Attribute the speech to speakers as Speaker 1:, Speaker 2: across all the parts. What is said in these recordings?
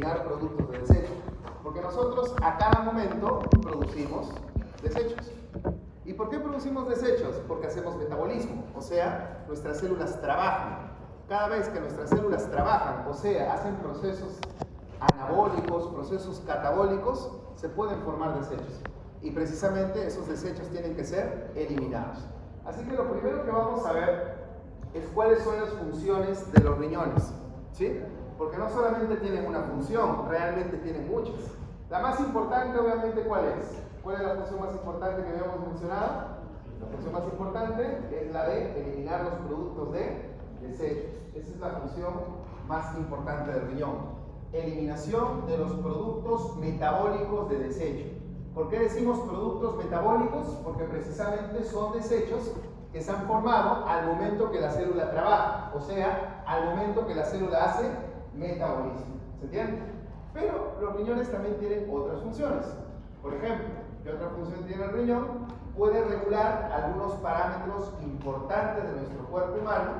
Speaker 1: productos de desecho, porque nosotros a cada momento producimos desechos. ¿Y por qué producimos desechos? Porque hacemos metabolismo, o sea, nuestras células trabajan. Cada vez que nuestras células trabajan, o sea, hacen procesos anabólicos, procesos catabólicos, se pueden formar desechos. Y precisamente esos desechos tienen que ser eliminados. Así que lo primero que vamos a ver es cuáles son las funciones de los riñones, ¿sí? Porque no solamente tienen una función, realmente tienen muchas. La más importante, obviamente, ¿cuál es? ¿Cuál es la función más importante que habíamos mencionado? La función más importante es la de eliminar los productos de desecho. Esa es la función más importante del riñón. Eliminación de los productos metabólicos de desecho. ¿Por qué decimos productos metabólicos? Porque precisamente son desechos que se han formado al momento que la célula trabaja, o sea, al momento que la célula hace metabolismo. ¿Se entiende? Pero los riñones también tienen otras funciones. Por ejemplo, ¿qué otra función tiene el riñón? Puede regular algunos parámetros importantes de nuestro cuerpo humano.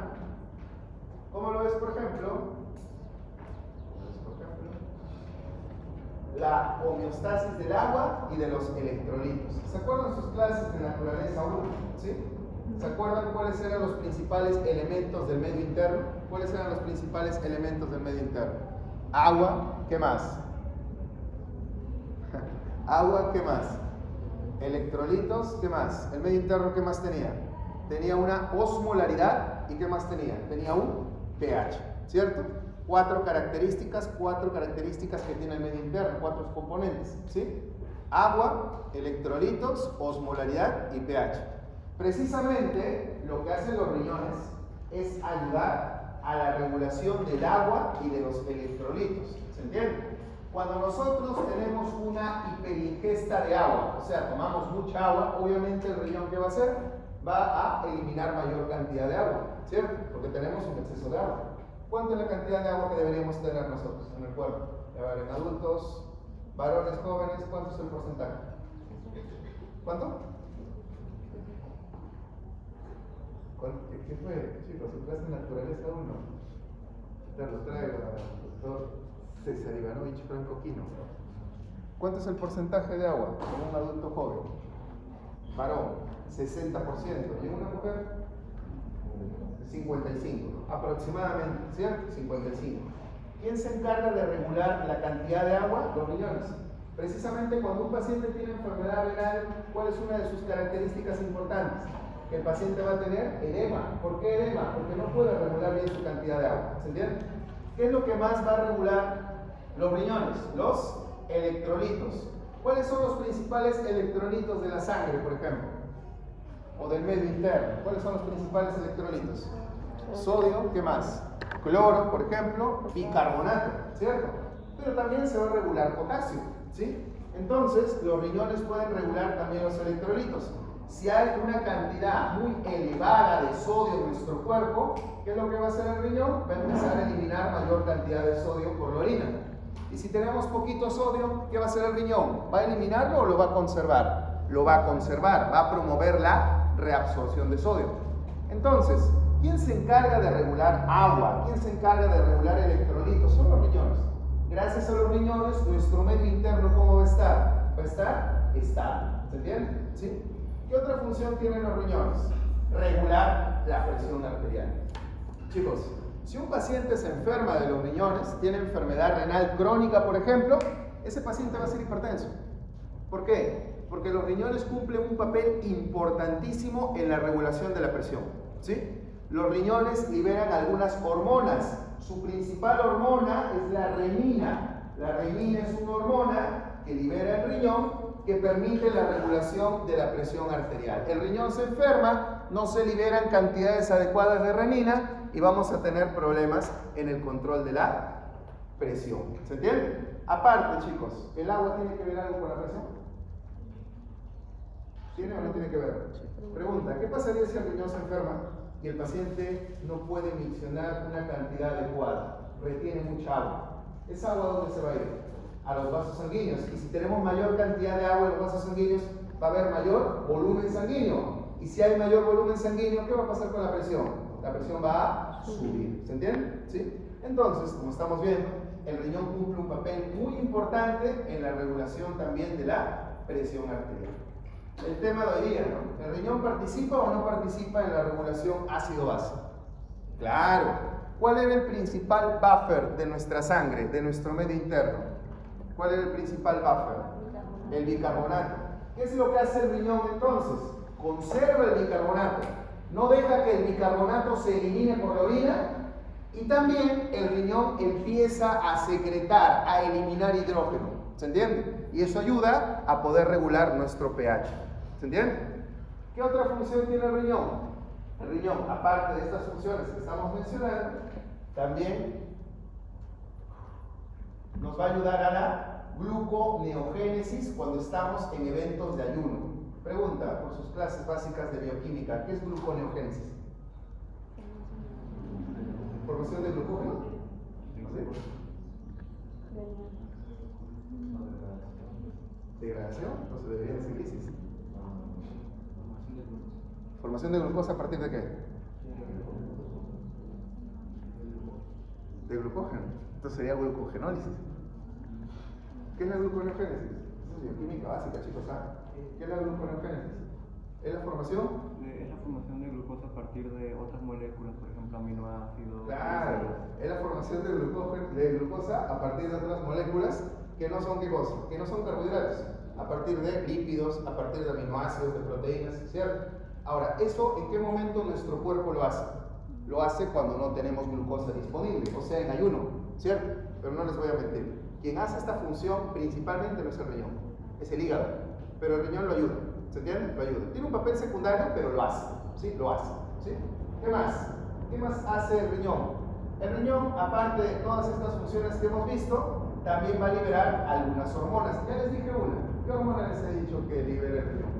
Speaker 1: ¿Cómo lo ves, por ejemplo? La homeostasis del agua y de los electrolitos. ¿Se acuerdan sus clases de naturaleza 1? ¿Sí? ¿Se acuerdan cuáles eran los principales elementos del medio interno? ¿Cuáles eran los principales elementos del medio interno? Agua, ¿qué más? Agua, ¿qué más? Electrolitos, ¿qué más? El medio interno, ¿qué más tenía? Tenía una osmolaridad, ¿y qué más tenía? Tenía un pH, ¿cierto? Cuatro características que tiene el medio interno, 4 componentes, ¿sí? Agua, electrolitos, osmolaridad y pH. Precisamente lo que hacen los riñones es ayudar a la regulación del agua y de los electrolitos, ¿se entiende? Cuando nosotros tenemos una hiperingesta de agua, o sea, tomamos mucha agua, obviamente el riñón, ¿qué va a hacer? Va a eliminar mayor cantidad de agua, ¿cierto? Porque tenemos un exceso de agua. ¿Cuánto es la cantidad de agua que deberíamos tener nosotros en el cuerpo? A ver, en adultos, varones jóvenes, ¿cuánto es el porcentaje? ¿Cuánto? ¿Qué fue, chicos? ¿Su clase de naturaleza 1? Te lo traigo al doctor César Ivanovich Franco Quino. ¿Cuánto es el porcentaje de agua en un adulto joven? Varón, 60%. ¿Y en una mujer? 55, aproximadamente, ¿cierto? 55. ¿Quién se encarga de regular la cantidad de agua? Los riñones. Precisamente cuando un paciente tiene enfermedad renal, ¿cuál es una de sus características importantes? Que el paciente va a tener edema. ¿Por qué edema? Porque no puede regular bien su cantidad de agua. ¿Se entiende? ¿Qué es lo que más va a regular los riñones? Los electrolitos. ¿Cuáles son los principales electrolitos de la sangre, por ejemplo? O del medio interno. ¿Cuáles son los principales electrolitos? Sodio, ¿qué más? Cloro, por ejemplo, bicarbonato, ¿cierto? Pero también se va a regular potasio, ¿sí? Entonces, los riñones pueden regular también los electrolitos. Si hay una cantidad muy elevada de sodio en nuestro cuerpo, ¿qué es lo que va a hacer el riñón? Va a empezar a eliminar mayor cantidad de sodio por la orina. Y si tenemos poquito sodio, ¿qué va a hacer el riñón? ¿Va a eliminarlo o lo va a conservar? Lo va a conservar, va a promover la reabsorción de sodio. Entonces, ¿quién se encarga de regular agua? ¿Quién se encarga de regular electrolitos? Son los riñones. Gracias a los riñones, nuestro medio interno, ¿cómo va a estar? Va a estar estable. ¿Se entiende? ¿Sí? ¿Qué otra función tienen los riñones? Regular la presión arterial. Chicos, si un paciente se enferma de los riñones, tiene enfermedad renal crónica, por ejemplo, ese paciente va a ser hipertenso. ¿Por qué? Porque los riñones cumplen un papel importantísimo en la regulación de la presión, ¿sí? Los riñones liberan algunas hormonas. Su principal hormona es la renina. La renina es una hormona que libera el riñón que permite la regulación de la presión arterial. El riñón se enferma, no se liberan cantidades adecuadas de renina y vamos a tener problemas en el control de la presión. ¿Se entiende? Aparte, chicos, ¿el agua tiene que ver algo con la presión? ¿Tiene o no tiene que ver? Pregunta, ¿qué pasaría si el riñón se enferma y el paciente no puede miccionar una cantidad adecuada? Retiene mucha agua. ¿Esa agua dónde se va a ir? A los vasos sanguíneos. Y si tenemos mayor cantidad de agua en los vasos sanguíneos, va a haber mayor volumen sanguíneo. Y si hay mayor volumen sanguíneo, ¿qué va a pasar con la presión? La presión va a subir. ¿Se entiende? ¿Sí? Entonces, como estamos viendo, el riñón cumple un papel muy importante en la regulación también de la presión arterial. El tema de hoy día, ¿no? ¿El riñón participa o no participa en la regulación ácido-base? Claro. ¿Cuál era el principal buffer de nuestra sangre, de nuestro medio interno? ¿Cuál era el principal buffer? El bicarbonato. ¿Qué es lo que hace el riñón entonces? Conserva el bicarbonato. No deja que el bicarbonato se elimine por la orina. Y también el riñón empieza a secretar, a eliminar hidrógeno. ¿Se entiende? Y eso ayuda a poder regular nuestro pH. ¿Se entiende? ¿Qué otra función tiene el riñón? El riñón, aparte de estas funciones que estamos mencionando, también nos va a ayudar a la gluconeogénesis cuando estamos en eventos de ayuno. Pregunta por sus clases básicas de bioquímica, ¿qué es gluconeogénesis? ¿Formación de glucógeno? ¿No sé? ¿Degradación? Entonces debería decir crisis. ¿Formación de glucosa a partir de qué? De glucógeno. Entonces sería glucogenólisis. ¿Qué es la gluconeogénesis? Eso es bioquímica básica, chicos. ¿Qué es la gluconeogénesis? ¿Es la formación?
Speaker 2: Es la formación de glucosa a partir de otras moléculas, por ejemplo, aminoácidos.
Speaker 1: Claro, es la formación de glucosa a partir de otras moléculas que no son ¿qué cosa? Que no son carbohidratos, a partir de lípidos, a partir de aminoácidos, de proteínas, ¿cierto? Ahora, ¿eso en qué momento nuestro cuerpo lo hace? Lo hace cuando no tenemos glucosa disponible, o sea, en ayuno, ¿cierto? Pero no les voy a mentir. Quien hace esta función principalmente no es el riñón, es el hígado, pero el riñón lo ayuda. ¿Se entiende? Lo ayuda. Tiene un papel secundario, pero lo hace. ¿Sí? Lo hace. ¿Sí? ¿Qué más? ¿Qué más hace el riñón? El riñón, aparte de todas estas funciones que hemos visto, también va a liberar algunas hormonas. Ya les dije una. ¿Qué hormona les he dicho que libera el riñón?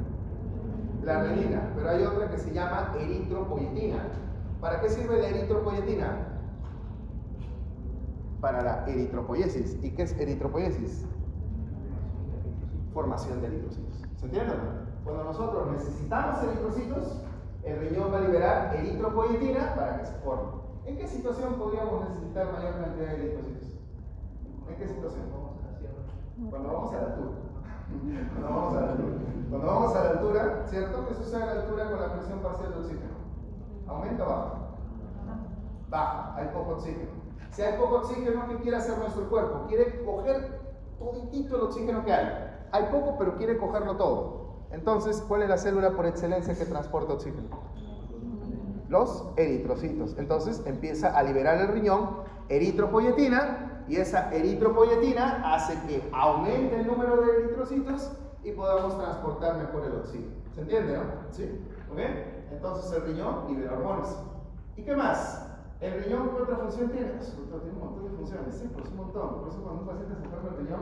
Speaker 1: La renina. Pero hay otra que se llama eritropoyetina. ¿Para qué sirve la eritropoyetina? Para la eritropoiesis. ¿Y qué es eritropoiesis? Formación de eritrocitos. ¿Se entiende? Cuando nosotros necesitamos eritrocitos, el riñón va a liberar eritropoyetina para que se forme. ¿En qué situación podríamos necesitar mayor cantidad de eritrocitos? ¿En qué situación? Cuando vamos a la altura. Cuando vamos a la altura, ¿cierto? ¿Qué sucede a la altura con la presión parcial de oxígeno? ¿Aumenta o baja? Baja, hay poco oxígeno. Si hay poco oxígeno, ¿qué quiere hacer nuestro cuerpo? Quiere coger toditito el oxígeno que hay. Hay poco, pero quiere cogerlo todo. Entonces, ¿cuál es la célula por excelencia que transporta oxígeno? Los eritrocitos. Entonces, empieza a liberar el riñón eritropoyetina, y esa eritropoyetina hace que aumente el número de eritrocitos y podamos transportar mejor el oxígeno. ¿Se entiende, no? ¿Sí? ¿Ok? Entonces, el riñón libera hormonas. ¿Y qué más? ¿El riñón qué otra función tiene? Tiene un montón de funciones, sí, pues un montón. Por eso cuando un paciente se enferma el riñón,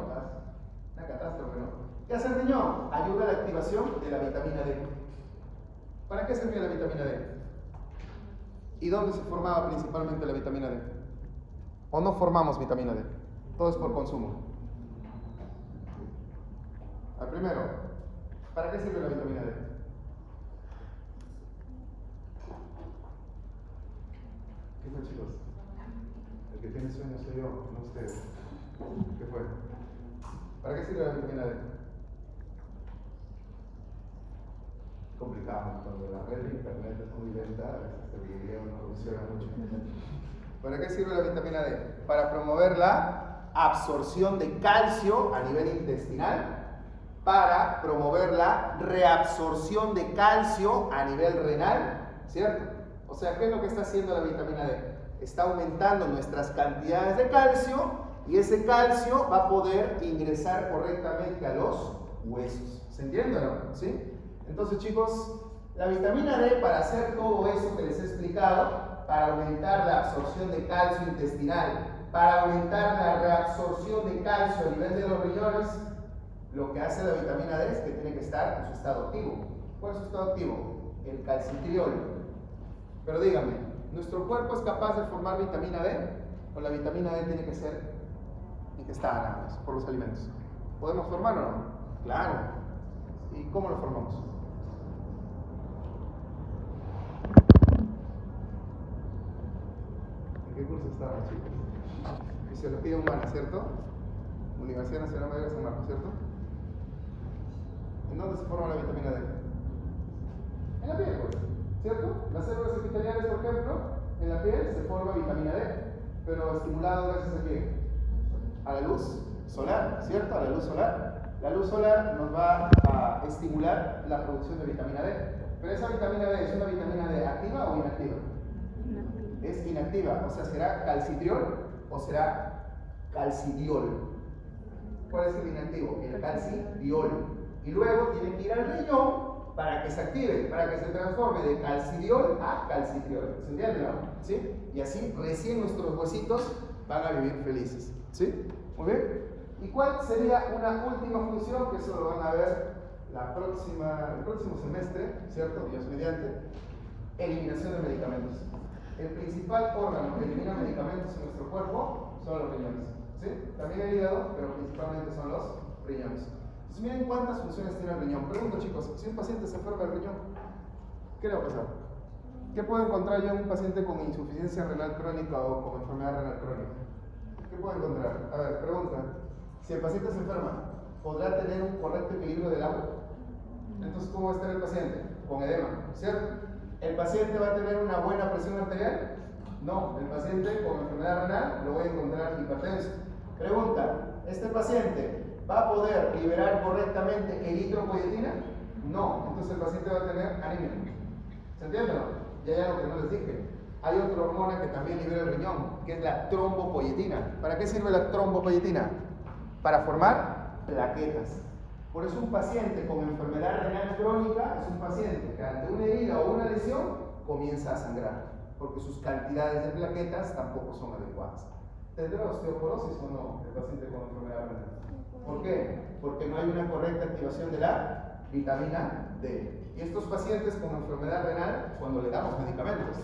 Speaker 1: una catástrofe, ¿no? ¿Qué hace el riñón? Ayuda a la activación de la vitamina D. ¿Para qué sirve la vitamina D? ¿Y dónde se formaba principalmente la vitamina D? ¿O no formamos vitamina D? Todo es por consumo. Al primero, ¿para qué sirve la vitamina D? ¿Qué fue, chicos? El que tiene sueño soy yo, no ustedes. ¿Qué fue? ¿Para qué sirve la vitamina D? Complicado, cuando la red de internet es muy lenta, a veces el video no funciona mucho. ¿Para qué sirve la vitamina D? Para promover la absorción de calcio a nivel intestinal, para promover la reabsorción de calcio a nivel renal, ¿cierto? O sea, ¿qué es lo que está haciendo la vitamina D? Está aumentando nuestras cantidades de calcio y ese calcio va a poder ingresar correctamente a los huesos. ¿Se entiende o no? ¿Sí? Entonces, chicos, la vitamina D, para hacer todo eso que les he explicado, para aumentar la absorción de calcio intestinal, para aumentar la reabsorción de calcio a nivel de los riñones, lo que hace la vitamina D es que tiene que estar en su estado activo. ¿Cuál es su estado activo? El calcitriol. Pero díganme, ¿nuestro cuerpo es capaz de formar vitamina D? ¿O la vitamina D tiene que ser ingestada nada más por los alimentos? ¿Podemos formarlo o no? Claro. ¿Y cómo lo formamos? ¿En qué curso estamos, chicos? Fisiología Humana, ¿cierto? Universidad Nacional Mayor de San Marcos, ¿cierto? ¿En dónde se forma la vitamina D? En la piel, pues, ¿cierto? Las células epiteliales, por ejemplo, en la piel se forma vitamina D, pero estimulado gracias a qué? A la luz solar, ¿cierto? A la luz solar. La luz solar nos va a estimular la producción de vitamina D. Pero esa vitamina D es una vitamina D activa o inactiva? Es inactiva, o sea, ¿será calcitriol o será calcidiol? ¿Cuál es el inactivo? El calcidiol. Y luego tiene que ir al riñón para que se active, para que se transforme de calcidiol a calcitriol. ¿Se entiende, no? ¿Sí? Y así recién nuestros huesitos van a vivir felices. ¿Sí? Muy bien. ¿Y cuál sería una última función? Que eso lo van a ver el próximo semestre, ¿cierto? Dios mediante. Eliminación de medicamentos. El principal órgano que elimina medicamentos en nuestro cuerpo son los riñones. ¿Sí? También el hígado, pero principalmente son los riñones. Entonces miren cuántas funciones tiene el riñón. Pregunto, chicos, si un paciente se enferma del riñón, ¿qué le va a pasar? ¿Qué puedo encontrar yo en un paciente con insuficiencia renal crónica o con enfermedad renal crónica? ¿Qué puedo encontrar? A ver, pregunta. Si el paciente se enferma, ¿podrá tener un correcto equilibrio del agua? Entonces, ¿cómo va a estar el paciente? Con edema, ¿cierto? ¿El paciente va a tener una buena presión arterial? No, el paciente con enfermedad renal lo voy a encontrar hipertenso. Pregunta, ¿este paciente va a poder liberar correctamente eritropoyetina? No, entonces el paciente va a tener anemia. ¿Se entiende o no? Ya hay algo que no les dije. Hay otra hormona que también libera el riñón, que es la trombopoyetina. ¿Para qué sirve la trombopoyetina? Para formar plaquetas. Por eso un paciente con enfermedad renal crónica es un paciente que ante una herida o una lesión comienza a sangrar, porque sus cantidades de plaquetas tampoco son adecuadas. ¿Tendrá osteoporosis o no el paciente con enfermedad renal? ¿Por qué? Porque no hay una correcta activación de la vitamina D. Y estos pacientes con enfermedad renal, cuando le damos medicamentos,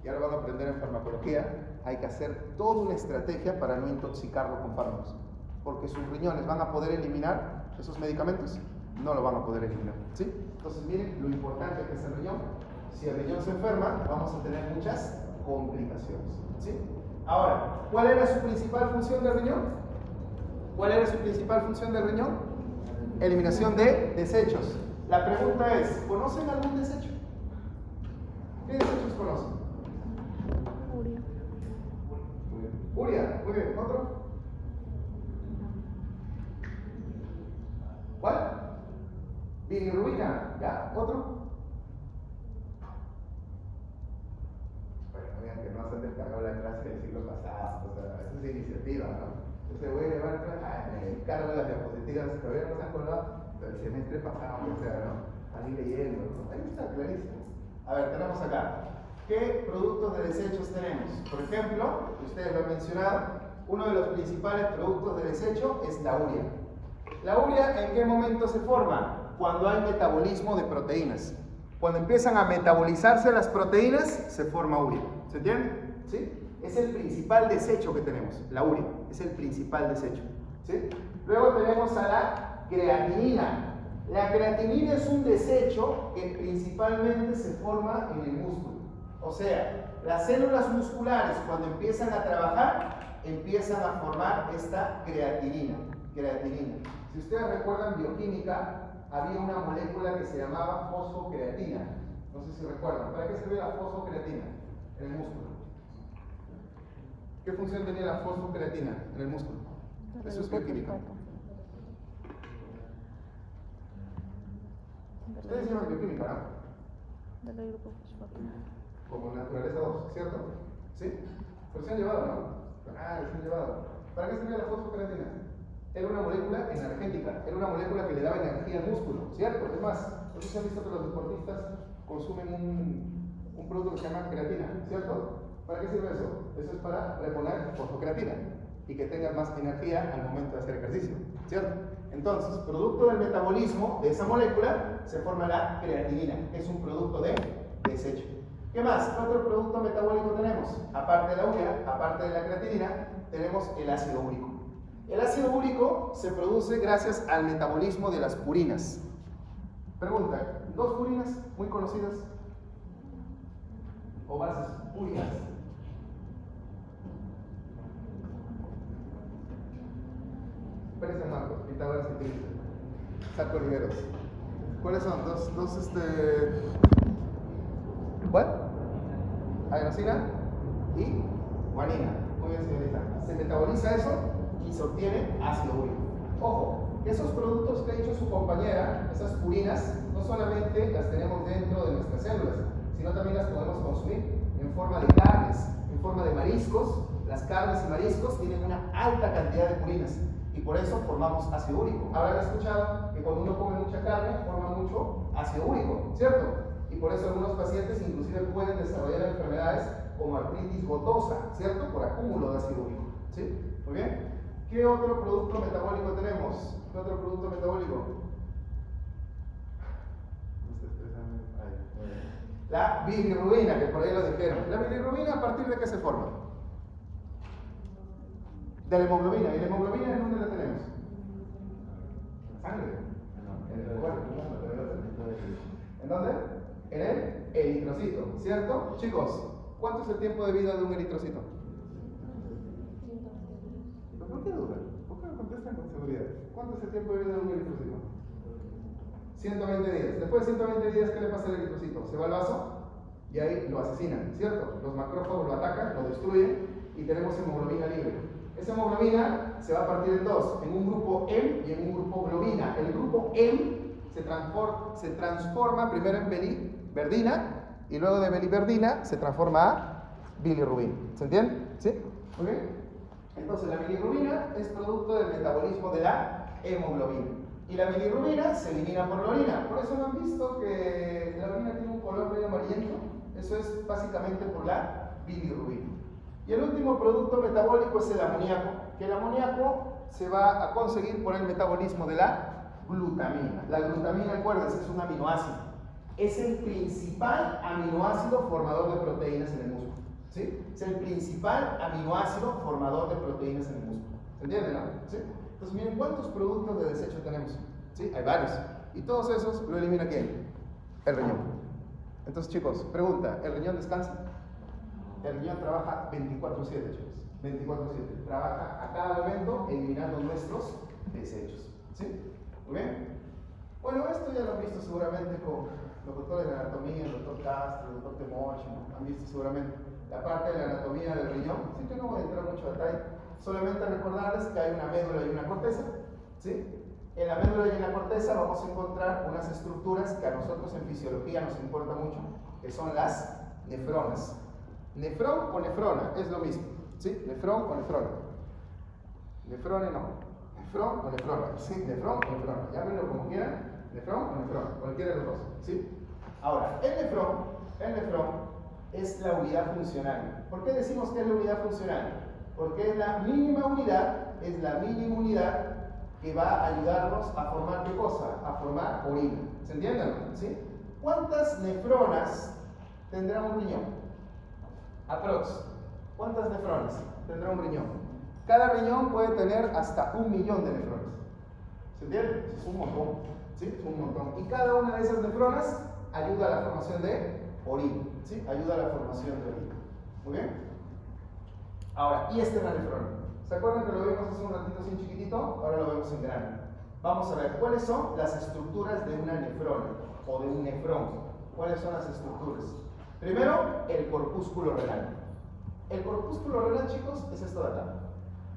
Speaker 1: y ahora van a aprender en farmacología, hay que hacer toda una estrategia para no intoxicarlo con fármacos, porque sus riñones van a poder eliminar esos medicamentos, no lo van a poder eliminar, ¿sí? Entonces miren lo importante que es el riñón. Si el riñón se enferma, vamos a tener muchas complicaciones, ¿sí? Ahora, ¿cuál era su principal función del riñón? ¿Cuál era su principal función del riñón? Eliminación de desechos. La pregunta es, ¿conocen algún desecho? ¿Qué desechos conocen?
Speaker 3: Urea.
Speaker 1: Urea, muy bien. ¿Otro? ¿Cuál? Bilirrubina, ¿ya? ¿Otro? Bueno, vean que no se han descargado la clase del siglo pasado, o sea, esa es iniciativa, ¿no? Entonces voy a llevar, me cargo las diapositivas, todavía no se han colgado, pero el semestre pasado, o sea, ¿no? Ahí leyendo, ¿no? Ahí está clarísimo. A ver, tenemos acá, ¿qué productos de desechos tenemos? Por ejemplo, ustedes lo han mencionado, uno de los principales productos de desecho es la urea. ¿La urea en qué momento se forma? Cuando hay metabolismo de proteínas. Cuando empiezan a metabolizarse las proteínas, se forma urea. ¿Se entiende? ¿Sí? Es el principal desecho que tenemos, la urea. Es el principal desecho. ¿Sí? Luego tenemos a la creatinina. La creatinina es un desecho que principalmente se forma en el músculo. O sea, las células musculares cuando empiezan a trabajar, empiezan a formar esta creatinina. Si ustedes recuerdan bioquímica, había una molécula que se llamaba fosfocreatina. No sé si recuerdan. ¿Para qué sirve la fosfocreatina en el músculo? ¿Qué función tenía la fosfocreatina en el músculo? Eso es bioquímica. Ustedes llaman bioquímica, ¿no?
Speaker 3: Del grupo fosfato.
Speaker 1: Como naturaleza 2, ¿cierto? ¿Sí? Pero se han llevado, ¿no? Ah, se han llevado. ¿Para qué sirve la fosfocreatina? Era una molécula energética, era una molécula que le daba energía al músculo, ¿cierto? Es más, no sé si han visto que los deportistas consumen un producto que se llama creatina, ¿cierto? ¿Para qué sirve eso? Eso es para reponer fosfocreatina y que tengan más energía al momento de hacer ejercicio, ¿cierto? Entonces, producto del metabolismo de esa molécula se forma la creatinina, que es un producto de desecho. ¿Qué más? ¿Qué otro producto metabólico tenemos? Aparte de la urea, aparte de la creatinina, tenemos el ácido úrico. El ácido úrico se produce gracias al metabolismo de las purinas. Pregunta, dos purinas muy conocidas o bases úricas. Pérez y Marcos, Pitágoras y Trígono. Saco Riveros. ¿Cuáles son? ¿Cuál? Adenosina y guanina. Muy bien, señorita. Se metaboliza eso y se obtiene ácido úrico. Ojo, que esos productos que ha dicho su compañera, esas purinas, no solamente las tenemos dentro de nuestras células, sino también las podemos consumir en forma de carnes, en forma de mariscos. Las carnes y mariscos tienen una alta cantidad de purinas y por eso formamos ácido úrico. Habrán escuchado que cuando uno come mucha carne forma mucho ácido úrico, ¿cierto? Y por eso algunos pacientes inclusive pueden desarrollar enfermedades como artritis gotosa, ¿cierto? Por acúmulo de ácido úrico, ¿sí? Muy bien. ¿Qué otro producto metabólico tenemos? ¿Qué otro producto metabólico? La bilirrubina, que por ahí lo dijeron. ¿La bilirrubina a partir de qué se forma? De la hemoglobina. ¿Y la hemoglobina en dónde la tenemos? ¿En la sangre? En el cuerpo. ¿En dónde? En el eritrocito, ¿cierto? Chicos, ¿cuánto es el tiempo de vida de un eritrocito? ¿Por qué dudan? ¿Por qué no contestan con seguridad? ¿Cuánto es el tiempo de vida de un eritrocito? 120 días. Después de 120 días, ¿qué le pasa al eritrocito? Se va al vaso y ahí lo asesinan, ¿cierto? Los macrófagos lo atacan, lo destruyen y tenemos hemoglobina libre. Esa hemoglobina se va a partir en dos, en un grupo M y en un grupo globina. El grupo M se transforma primero en biliverdina y luego de biliverdina se transforma a bilirrubina. ¿Se entiende? ¿Sí? ¿Muy bien? Entonces la bilirrubina es producto del metabolismo de la hemoglobina. Y la bilirrubina se elimina por la orina. Por eso no han visto que la orina tiene un color medio amarillento. Eso es básicamente por la bilirrubina. Y el último producto metabólico es el amoníaco, que el amoníaco se va a conseguir por el metabolismo de la glutamina. La glutamina, acuérdense, es un aminoácido. Es el principal aminoácido formador de proteínas en el músculo. ¿Sí? Es el principal aminoácido formador de proteínas en el músculo. ¿Se entiende, no? ¿Sí? Entonces, miren cuántos productos de desecho tenemos. ¿Sí? Hay varios. Y todos esos lo elimina ¿quién? El riñón. Entonces, chicos, pregunta, ¿el riñón descansa? El riñón trabaja 24/7, chicos. 24/7. Trabaja a cada momento eliminando nuestros desechos. ¿Sí? ¿Muy bien? Bueno, esto ya lo han visto seguramente con los doctores de anatomía, el doctor Castro, el doctor Temochi, ¿no? Han visto seguramente la parte de la anatomía del riñón. Así que no voy a entrar mucho a detalle. Solamente recordarles que hay una médula y una corteza. ¿Sí? En la médula y en la corteza vamos a encontrar unas estructuras que a nosotros en fisiología nos importa mucho, que son las nefronas. Nefrón o nefrona, es lo mismo. ¿Sí? Nefrón o nefrona. Nefrone no. Nefrón o nefrona. ¿Sí? Nefrón o nefrona. Llámenlo como quieran. Nefrón o nefrona. Cualquiera de los dos. ¿Sí? Ahora, el nefrón es la unidad funcional. ¿Por qué decimos que es la unidad funcional? Porque es la mínima unidad que va a ayudarnos a formar ¿qué cosa? A formar orina. ¿Se entienden? ¿Sí? ¿Cuántas nefronas tendrá un riñón? Aprox. ¿Cuántas nefronas tendrá un riñón? Cada riñón puede tener hasta 1 millón de nefronas. ¿Se entiende? Es un montón. ¿Sí? Es un montón. Y cada una de esas nefronas ayuda a la formación de orina. ¿Sí? Ayuda a la formación de orina. ¿Muy bien? Ahora, y esta es la nefrona. ¿Se acuerdan que lo vimos hace un ratito así chiquitito? Ahora lo vemos en grande. Vamos a ver, ¿cuáles son las estructuras de una nefrona o de un nefrón? ¿Cuáles son las estructuras? Primero, el corpúsculo renal. El corpúsculo renal, chicos, es esto de acá.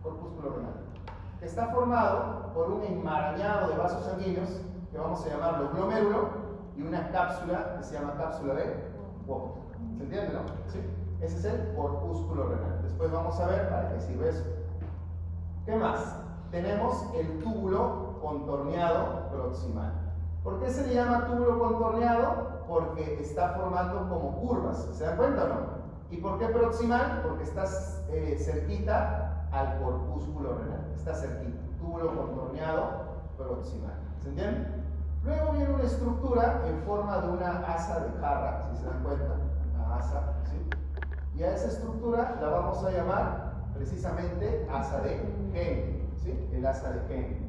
Speaker 1: Corpúsculo renal. Que está formado por un enmarañado de vasos sanguíneos, que vamos a llamarlo glomérulo, y una cápsula que se llama cápsula de Walker. ¿Se entiende, no? Sí. Ese es el corpúsculo renal. Después vamos a ver para qué sirve eso. ¿Qué más? Tenemos el túbulo contorneado proximal. ¿Por qué se le llama túbulo contorneado? Porque está formando como curvas. ¿Se dan cuenta o no? ¿Y por qué proximal? Porque está cerquita al corpúsculo renal. Está cerquita. Túbulo contorneado proximal. ¿Se entiende? Luego viene una estructura en forma de una asa de jarra, si se dan cuenta. Una asa, ¿sí? Y a esa estructura la vamos a llamar precisamente asa de Henle, ¿sí? El asa de Henle.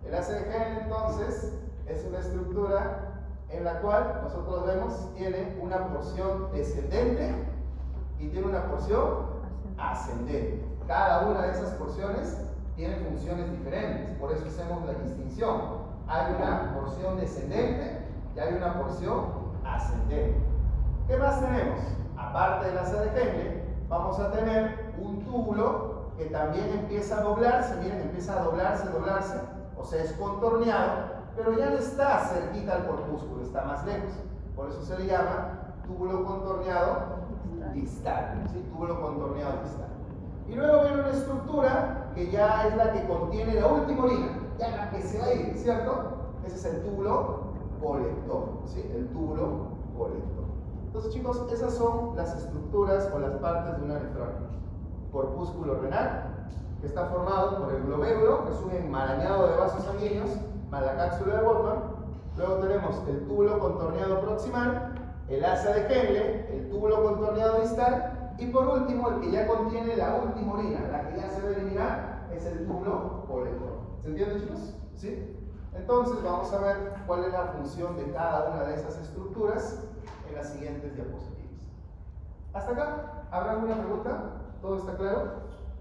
Speaker 1: El asa de Henle, entonces, es una estructura en la cual nosotros vemos tiene una porción descendente y tiene una porción ascendente. Cada una de esas porciones tiene funciones diferentes, por eso hacemos la distinción. Hay una porción descendente y hay una porción ascendente. ¿Qué más tenemos? Aparte del asa de Henle, vamos a tener un túbulo que también empieza a doblarse, miren, empieza a doblarse, o sea, es contorneado, pero ya no está cerquita al corpúsculo, está más lejos. Por eso se le llama túbulo contorneado distal, ¿sí? Túbulo contorneado distal. Y luego viene una estructura que ya es la que contiene la última orina, ya la que se va a ir, ¿cierto? Ese es el túbulo colector, ¿sí? El túbulo colector. Entonces, chicos, esas son las estructuras o las partes de una nefrona. Corpúsculo renal, que está formado por el glomérulo, que es un enmarañado de vasos sanguíneos, más la cápsula de Bottom. Luego tenemos el túbulo contorneado proximal, el asa de Henle, el túbulo contorneado distal, y por último, el que ya contiene la última orina, la que ya se va a eliminar, es el túbulo colector. ¿Se entiende, chicos? ¿Sí? Entonces, vamos a ver cuál es la función de cada una de esas estructuras en las siguientes diapositivas. ¿Hasta acá? ¿Habrá alguna pregunta? ¿Todo está claro?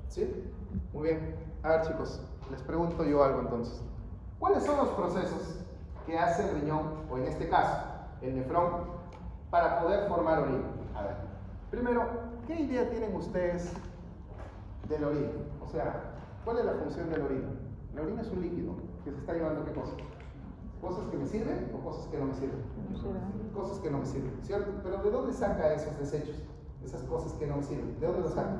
Speaker 1: ¿Sí? Muy bien. A ver, chicos, les pregunto yo algo entonces. ¿Cuáles son los procesos que hace el riñón, o en este caso, el nefrón, para poder formar orina? A ver, primero, ¿qué idea tienen ustedes de la orina? O sea, ¿cuál es la función de la orina? La orina es un líquido que se está llevando ¿qué cosas? ¿Cosas que me sirven o cosas que no me sirven? Cosas que no me sirven, ¿cierto? Pero ¿de dónde saca esos desechos? Esas cosas que no me sirven. ¿De dónde los saca?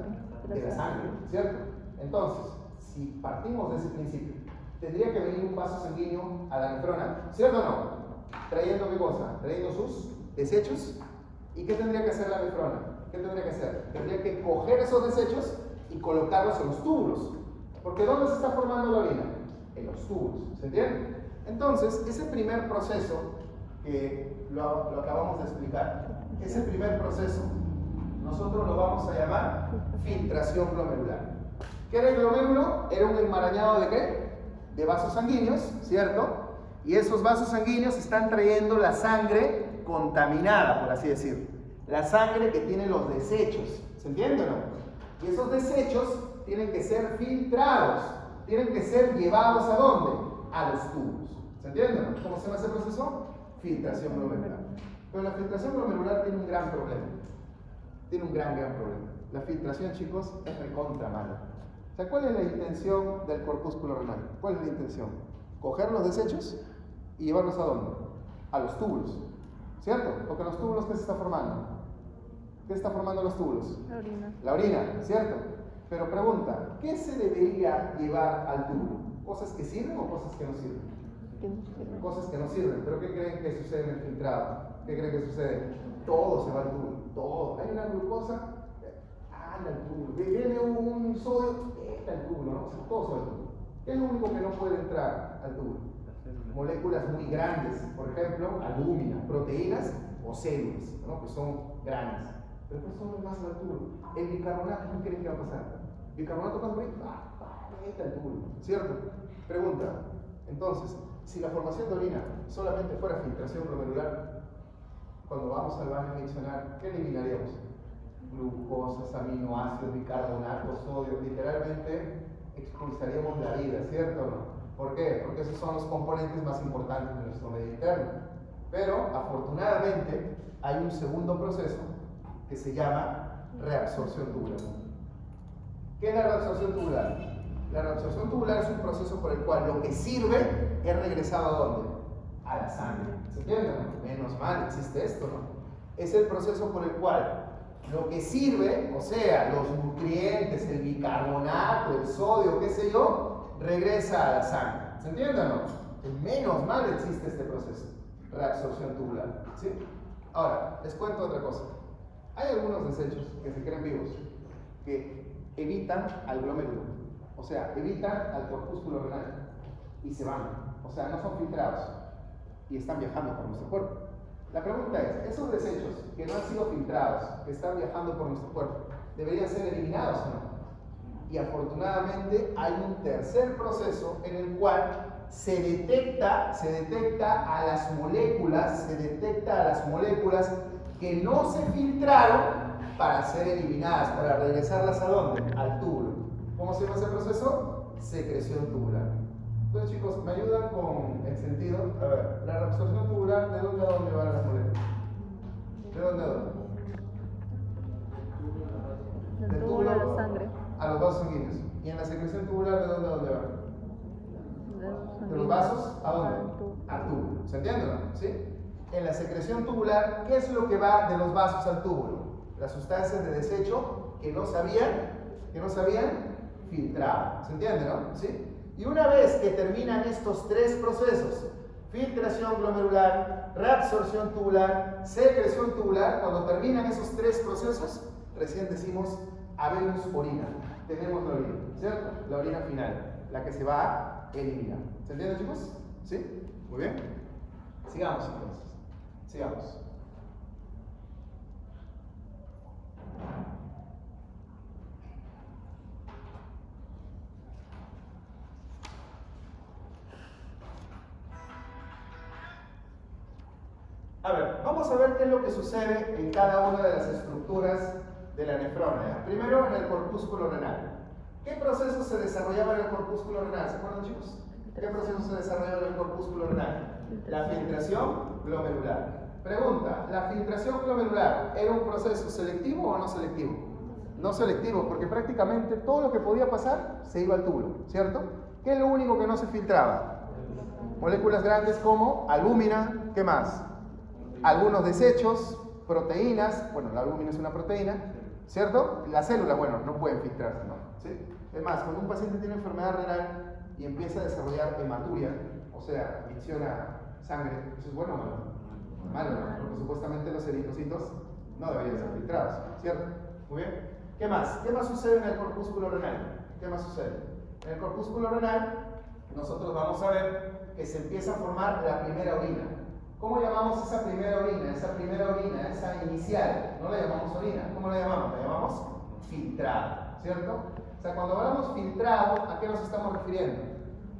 Speaker 1: De la sangre, ¿cierto? Entonces, si partimos de ese principio, tendría que venir un vaso sanguíneo a la nefrona, ¿cierto o no? Trayendo ¿qué cosa? Trayendo sus desechos. ¿Y qué tendría que hacer la nefrona? ¿Qué tendría que hacer? Tendría que coger esos desechos y colocarlos en los túbulos. Porque ¿dónde se está formando la orina? En los túbulos, ¿se entiende? Entonces, ese primer proceso que lo acabamos de explicar, ese primer proceso, nosotros lo vamos a llamar filtración glomerular. ¿Qué era el glomérulo? Era un enmarañado ¿de qué? De vasos sanguíneos, ¿cierto? Y esos vasos sanguíneos están trayendo la sangre contaminada, por así decirlo. La sangre que tiene los desechos, ¿se entiende o no? Y esos desechos tienen que ser filtrados, tienen que ser llevados ¿a dónde? A los tubos. ¿Se entiende o no? ¿Cómo se llama ese proceso? Filtración glomerular. Pero la filtración glomerular tiene un gran problema. Tiene un gran problema. La filtración, chicos, es recontra mala. O sea, ¿cuál es la intención del corpúsculo renal? ¿Cuál es la intención? Coger los desechos y llevarlos ¿a dónde? A los túbulos, ¿cierto? Porque los túbulos, ¿qué se está formando? ¿Qué está formando los túbulos?
Speaker 3: La orina.
Speaker 1: La orina, ¿cierto? Pero pregunta, ¿qué se debería llevar al túbulo? ¿Cosas que sirven o cosas que no sirven?
Speaker 3: Que no sirve.
Speaker 1: Cosas que no sirven. ¿Pero qué creen que sucede en el filtrado? ¿Qué creen que sucede? Todo se va al túbulo, todo. Hay una glucosa, anda al túbulo. Viene un sodio, está al túbulo, ¿no? O sea, todo se va al túbulo. ¿Qué es lo único que no puede entrar al túbulo? Moléculas muy grandes, por ejemplo, albúmina, proteínas o células, ¿no? Que son grandes. Pero ¿qué son más al túbulo? El bicarbonato, ¿qué creen que va a pasar? ¿Bicarbonato pasa por ahí? Está al túbulo, ¿cierto? Pregunta, entonces, si la formación de orina solamente fuera filtración glomerular, cuando vamos al baño miccional, ¿qué eliminaríamos? Glucosas, aminoácidos, bicarbonatos, sodio, literalmente expulsaríamos la vida, ¿cierto o no? ¿Por qué? Porque esos son los componentes más importantes de nuestro medio interno. Pero, afortunadamente, hay un segundo proceso que se llama reabsorción tubular. ¿Qué es la reabsorción tubular? La reabsorción tubular es un proceso por el cual lo que sirve es regresado ¿a dónde? A la sangre. ¿Se entiende? Menos mal existe esto, ¿no? Es el proceso por el cual lo que sirve, o sea, los nutrientes, el bicarbonato, el sodio, qué sé yo, regresa a la sangre. ¿Se entiende o no? Menos mal existe este proceso, reabsorción tubular. ¿Sí? Ahora, les cuento otra cosa. Hay algunos desechos que se creen vivos que evitan al glomérulo, o sea, evitan al corpúsculo renal y se van, o sea, no son filtrados y están viajando por nuestro cuerpo. La pregunta es, ¿esos desechos que no han sido filtrados, que están viajando por nuestro cuerpo, deberían ser eliminados o no? Y afortunadamente hay un tercer proceso en el cual se detecta a las moléculas, que no se filtraron para ser eliminadas, para regresarlas ¿a dónde? Al túbulo. ¿Cómo se llama ese proceso? secreción tubular. Entonces, chicos, ¿me ayudan con el sentido? A ver, la reabsorción tubular, ¿de dónde a dónde van las moléculas? ¿De dónde a dónde?
Speaker 3: Del túbulo de la sangre.
Speaker 1: A los vasos sanguíneos. ¿Y en la secreción tubular, de dónde a dónde van? ¿De los vasos a dónde? Al túbulo. ¿Se entiende, no? ¿Sí? En la secreción tubular, ¿qué es lo que va de los vasos al túbulo? Las sustancias de desecho que no se habían filtrado. ¿Se entiende, no? ¿Sí? Y una vez que terminan estos tres procesos, filtración glomerular, reabsorción tubular, secreción tubular, cuando terminan esos tres procesos, recién decimos, habemos orina. Tenemos la orina, ¿cierto? La orina final, la que se va a eliminar. ¿Se entiende, chicos? ¿Sí? Muy bien. Sigamos entonces. Sigamos. A ver, vamos a ver qué es lo que sucede en cada una de las estructuras de la nefrona. ¿Ya? Primero, en el corpúsculo renal. ¿Qué proceso se desarrollaba en el corpúsculo renal? ¿Se acuerdan, chicos? ¿Qué proceso se desarrollaba en el corpúsculo renal? La filtración glomerular. Pregunta, ¿la filtración glomerular era un proceso selectivo o no selectivo? No selectivo, porque prácticamente todo lo que podía pasar se iba al túbulo, ¿cierto? ¿Qué es lo único que no se filtraba? Moléculas grandes como albúmina, ¿qué más? Algunos desechos, proteínas, bueno, la albúmina es una proteína, ¿cierto? Las células, bueno, no pueden filtrarse, ¿no? ¿Sí? Es más, cuando un paciente tiene enfermedad renal y empieza a desarrollar hematuria, o sea, micciona sangre, ¿eso es bueno o malo? Malo, ¿no? Porque supuestamente los eritrocitos no deberían ser filtrados, ¿cierto? Muy bien. ¿Qué más? ¿Qué más sucede en el corpúsculo renal? ¿Qué más sucede? En el corpúsculo renal, nosotros vamos a ver que se empieza a formar la primera orina. ¿Cómo llamamos esa primera orina? Esa primera orina, esa inicial, no la llamamos orina. ¿Cómo la llamamos? La llamamos filtrado, ¿cierto? O sea, cuando hablamos filtrado, ¿a qué nos estamos refiriendo?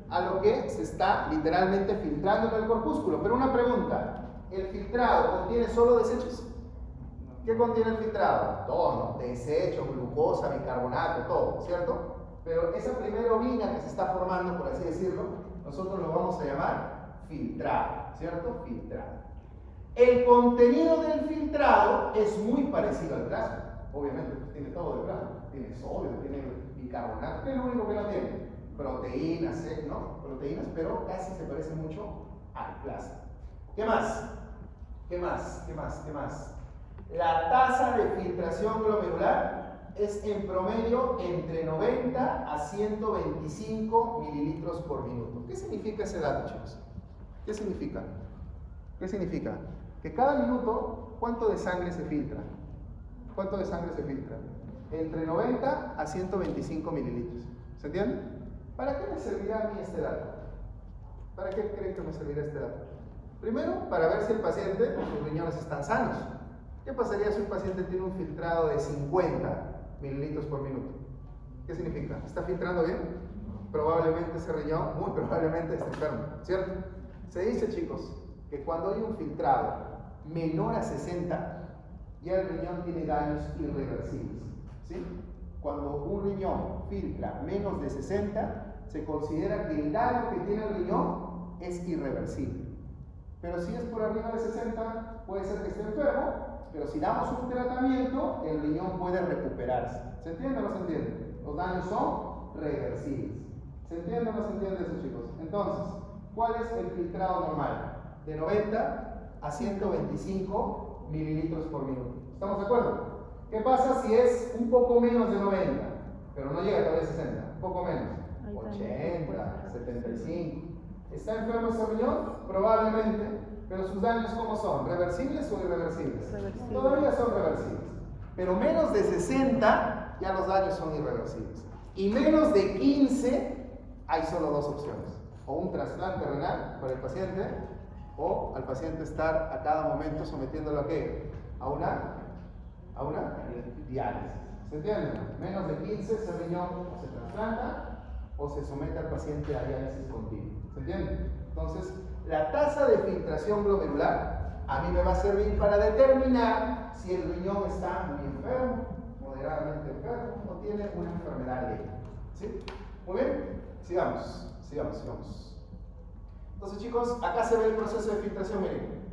Speaker 1: A lo que se está literalmente filtrando en el corpúsculo. Pero una pregunta, ¿el filtrado contiene solo desechos? ¿Qué contiene el filtrado? Todo, ¿no? Desechos, glucosa, bicarbonato, todo, ¿cierto? Pero esa primera orina que se está formando, por así decirlo, nosotros lo vamos a llamar filtrado, ¿cierto? Filtrado. El contenido del filtrado es muy parecido al plasma. Obviamente, pues, tiene todo de plasma. Tiene sodio, tiene bicarbonato. ¿Qué es lo único que no tiene? Proteínas, ¿no? Proteínas, pero casi se parece mucho al plasma. ¿Qué más? ¿Qué más? ¿Qué más? ¿Qué más? La tasa de filtración glomerular es en promedio entre 90 a 125 mililitros por minuto. ¿Qué significa ese dato, chicos? ¿Qué significa? ¿Qué significa? Que cada minuto, ¿cuánto de sangre se filtra? ¿Cuánto de sangre se filtra? Entre 90 a 125 mililitros. ¿Se entiende? ¿Para qué me servirá a mí este dato? ¿Para qué creen que me servirá este dato? Primero, para ver si el paciente, sus riñones están sanos. ¿Qué pasaría si un paciente tiene un filtrado de 50 mililitros por minuto? ¿Qué significa? ¿Está filtrando bien? Probablemente ese riñón, muy probablemente está enfermo, ¿cierto? Se dice, chicos, que cuando hay un filtrado menor a 60, ya el riñón tiene daños irreversibles, ¿sí? Cuando un riñón filtra menos de 60, se considera que el daño que tiene el riñón es irreversible. Pero si es por arriba de 60, puede ser que esté enfermo, pero si damos un tratamiento, el riñón puede recuperarse. ¿Se entiende o no se entiende? Los daños son reversibles. ¿Se entiende o no se entiende eso, chicos? Entonces, ¿cuál es el filtrado normal? De 90 a 125 mililitros por minuto. ¿Estamos de acuerdo? ¿Qué pasa si es un poco menos de 90? Pero no llega todavía a 60, un poco menos. 80, 75. ¿Está enfermo ese riñón? Probablemente. Pero sus daños, ¿cómo son? ¿Reversibles o irreversibles?
Speaker 3: Reversibles.
Speaker 1: Todavía son reversibles. Pero menos de 60, ya los daños son irreversibles. Y menos de 15, hay solo dos opciones. O un trasplante renal para el paciente, o al paciente estar a cada momento sometiéndolo ¿a qué? A una diálisis. ¿Se entiende? Menos de 15, ese riñón o se trasplanta o se somete al paciente a diálisis continua. ¿Se entiende? Entonces, la tasa de filtración glomerular a mí me va a servir para determinar si el riñón está muy enfermo, moderadamente enfermo o tiene una enfermedad leve. ¿Sí? Muy bien. sigamos. Entonces, chicos, acá se ve el proceso de filtración, miren.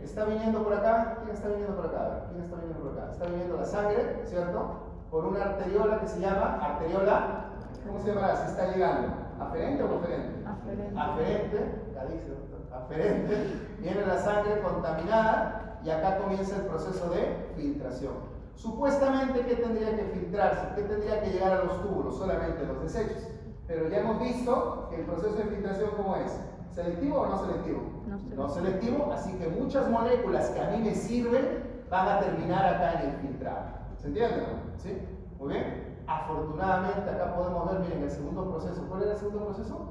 Speaker 1: Está viniendo por acá. ¿Quién está viniendo por acá? Está viniendo la sangre, ¿cierto? Por una arteriola que se llama arteriola, ¿cómo se llamará? Si está llegando, ¿aferente o coferente? Aferente. Viene la sangre contaminada y acá comienza el proceso de filtración. Supuestamente, ¿qué tendría que filtrarse? ¿Qué tendría que llegar a los túbulos? Solamente los desechos. Pero ya hemos visto que el proceso de filtración, ¿cómo es? ¿Selectivo o no selectivo? No selectivo, así que muchas moléculas que a mí me sirven van a terminar acá en el filtrado. ¿Se entiende? ¿Sí? Muy bien. Afortunadamente, acá podemos ver, miren, el segundo proceso. ¿Cuál era el segundo proceso?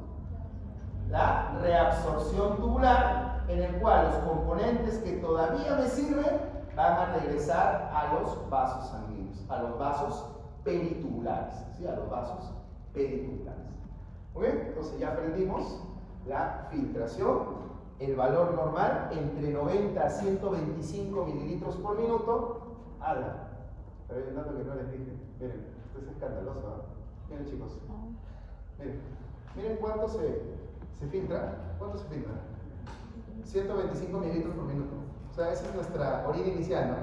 Speaker 1: La reabsorción tubular, en el cual los componentes que todavía me sirven van a regresar a los vasos sanguíneos, a los vasos peritubulares, ¿sí? A los vasos peritubulares. Muy bien, entonces ya aprendimos la filtración, el valor normal entre 90 a 125 mililitros por minuto. Pero hay un dato que no les dije. Miren, esto es escandaloso, ¿eh? Miren, chicos. Miren cuánto se filtra. ¿Cuánto se filtra? 125 mililitros por minuto. O sea, esa es nuestra orina inicial, ¿no?